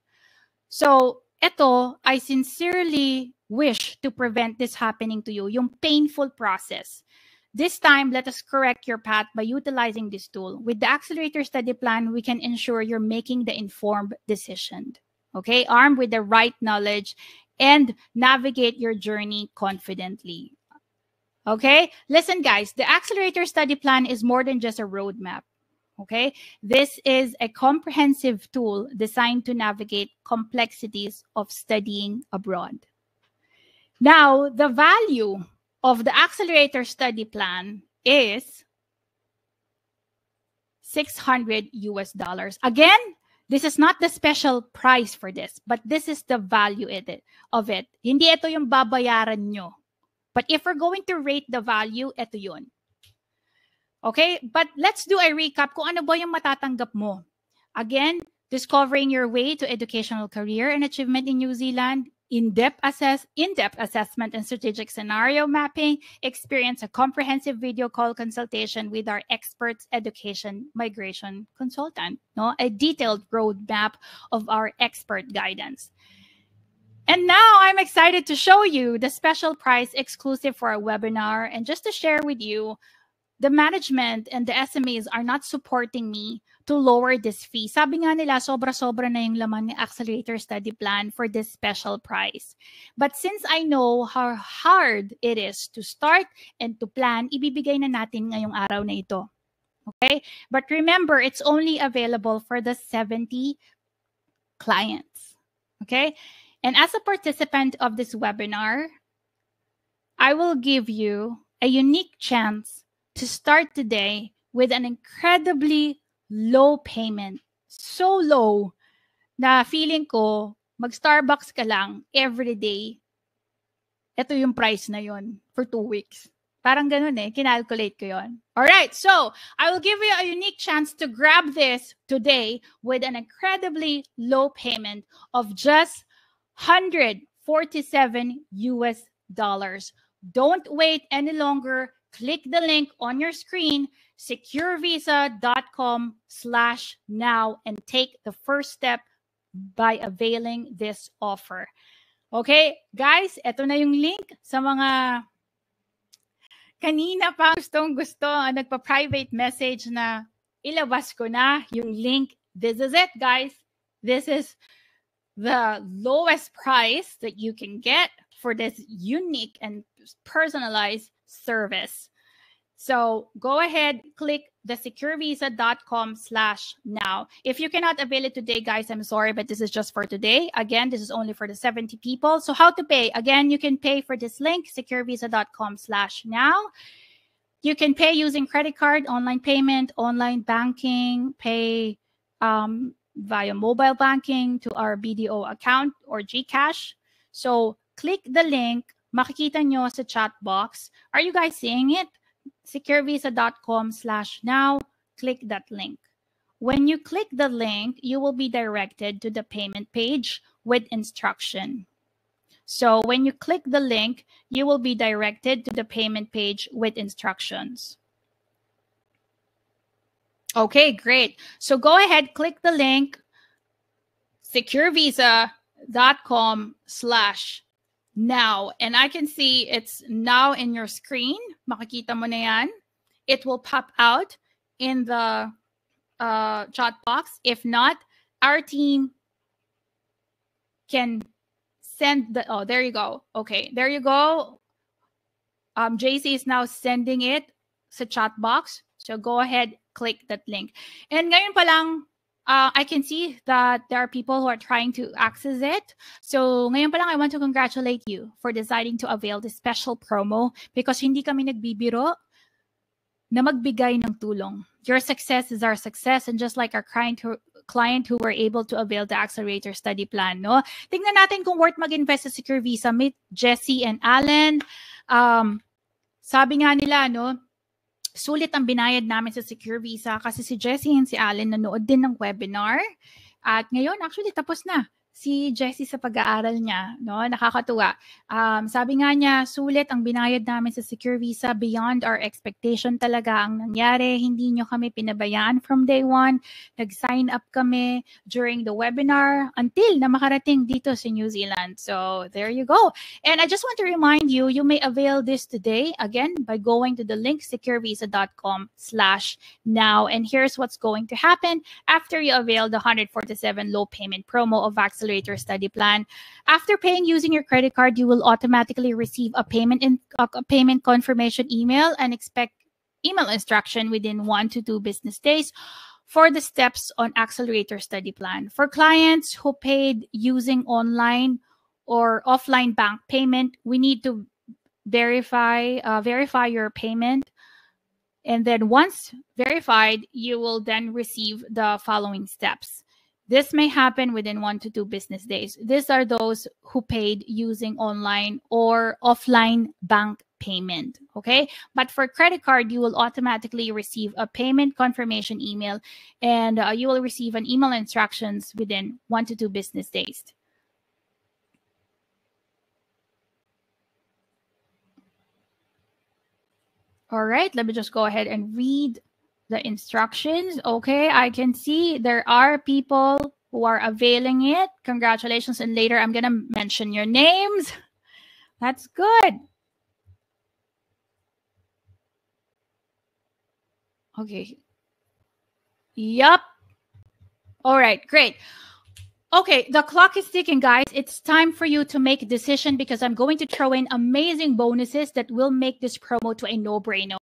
So, ito, I sincerely wish to prevent this happening to you, yung painful process. This time, let us correct your path by utilizing this tool. With the Accelerator Study Plan, we can ensure you're making the informed decision, okay? Armed with the right knowledge and navigate your journey confidently, okay? Listen, guys, the Accelerator Study Plan is more than just a roadmap, okay? This is a comprehensive tool designed to navigate complexities of studying abroad. Now, the value of the Accelerator Study Plan is $600 US. Again, this is not the special price for this, but this is the value of it. Hindi ito yung babayaran nyo. But if we're going to rate the value, ito yun. Okay? But let's do a recap kung ano ba yung matatanggap mo. Again, discovering your way to educational career and achievement in New Zealand, in-depth assessment and strategic scenario mapping, experience a comprehensive video call consultation with our experts education migration consultant, no? A detailed roadmap of our expert guidance. And now I'm excited to show you the special price exclusive for our webinar. And just to share with you, the management and the SMEs are not supporting me to lower this fee. Sabi nga nila, sobra-sobra na yung laman ng Accelerator Study Plan for this special price. But since I know how hard it is to start and to plan, ibibigay na natin ngayong araw na ito. Okay? But remember, it's only available for the 70 clients. Okay? And as a participant of this webinar, I will give you a unique chance to start today with an incredibly low payment. So low na feeling ko mag-Starbucks ka lang every day. Ito yung price na yon for 2 weeks. Parang ganun eh. Kinalculate ko yun. Alright, so I will give you a unique chance to grab this today with an incredibly low payment of just $147 US. Don't wait any longer. Click the link on your screen, securevisa.com/now, and take the first step by availing this offer. Okay, guys, eto na yung link sa mga kanina pa gustong-gusto, nagpa-private message na ilabas ko na yung link. This is it, guys. This is the lowest price that you can get for this unique and personalized service. So go ahead, click the securevisa.com/now. If you cannot avail it today, guys, I'm sorry, but this is just for today. Again, this is only for the 70 people. So how to pay? Again, you can pay for this link, securevisa.com/now. You can pay using credit card, online payment, online banking, pay via mobile banking to our BDO account or GCash. So click the link. Makikita nyo sa chat box. Are you guys seeing it? securevisa.com/now. Click that link. When you click the link, you will be directed to the payment page with instruction. So when you click the link, you will be directed to the payment page with instructions. Okay, great. So go ahead, click the link, securevisa.com/now. And I can see it's now in your screen. Makikita mo na yan. It will pop out in the chat box. If not, our team can send the, oh, there you go. Okay, there you go. JC is now sending it sa chat box. So go ahead, click that link. And ngayon pa lang, I can see that there are people who are trying to access it. So ngayon pa lang, I want to congratulate you for deciding to avail this special promo because hindi kami nagbibiro na magbigay ng tulong. Your success is our success, and just like our client who were able to avail the accelerator study plan, no? Tingnan natin kung worth mag-invest sa Secure Visa. Meet Jessie and Alan. Sabi nga nila, no, sulit ang binayad namin sa Secure Visa kasi si Jessie and si Allen nanood din ng webinar. At ngayon, actually, tapos na si Jessie sa pag-aaral niya. No? Nakakatuwa. Sabi nga niya, sulit ang binayad namin sa Secure Visa. Beyond our expectation talaga ang nangyari. Hindi nyo kami pinabayaan from day one. Nag-sign up kami during the webinar until na makarating dito sa New Zealand. So, there you go. And I just want to remind you, you may avail this today, again, by going to the link securevisa.com/now. And here's what's going to happen after you avail the 147 low payment promo of Accelerator Study Plan. After paying using your credit card, you will automatically receive a payment confirmation email and expect email instruction within 1 to 2 business days for the steps on Accelerator Study Plan. For clients who paid using online or offline bank payment, we need to verify your payment. And then once verified, you will then receive the following steps. This may happen within 1 to 2 business days. These are those who paid using online or offline bank payment, okay? But for credit card, you will automatically receive a payment confirmation email, and you will receive an email instructions within 1 to 2 business days. All right, let me just go ahead and read the instructions. Okay, I can see there are people who are availing it. Congratulations. And later I'm going to mention your names. That's good. Okay. Yup. All right, great. Okay, the clock is ticking, guys. It's time for you to make a decision because I'm going to throw in amazing bonuses that will make this promo to a no-brainer.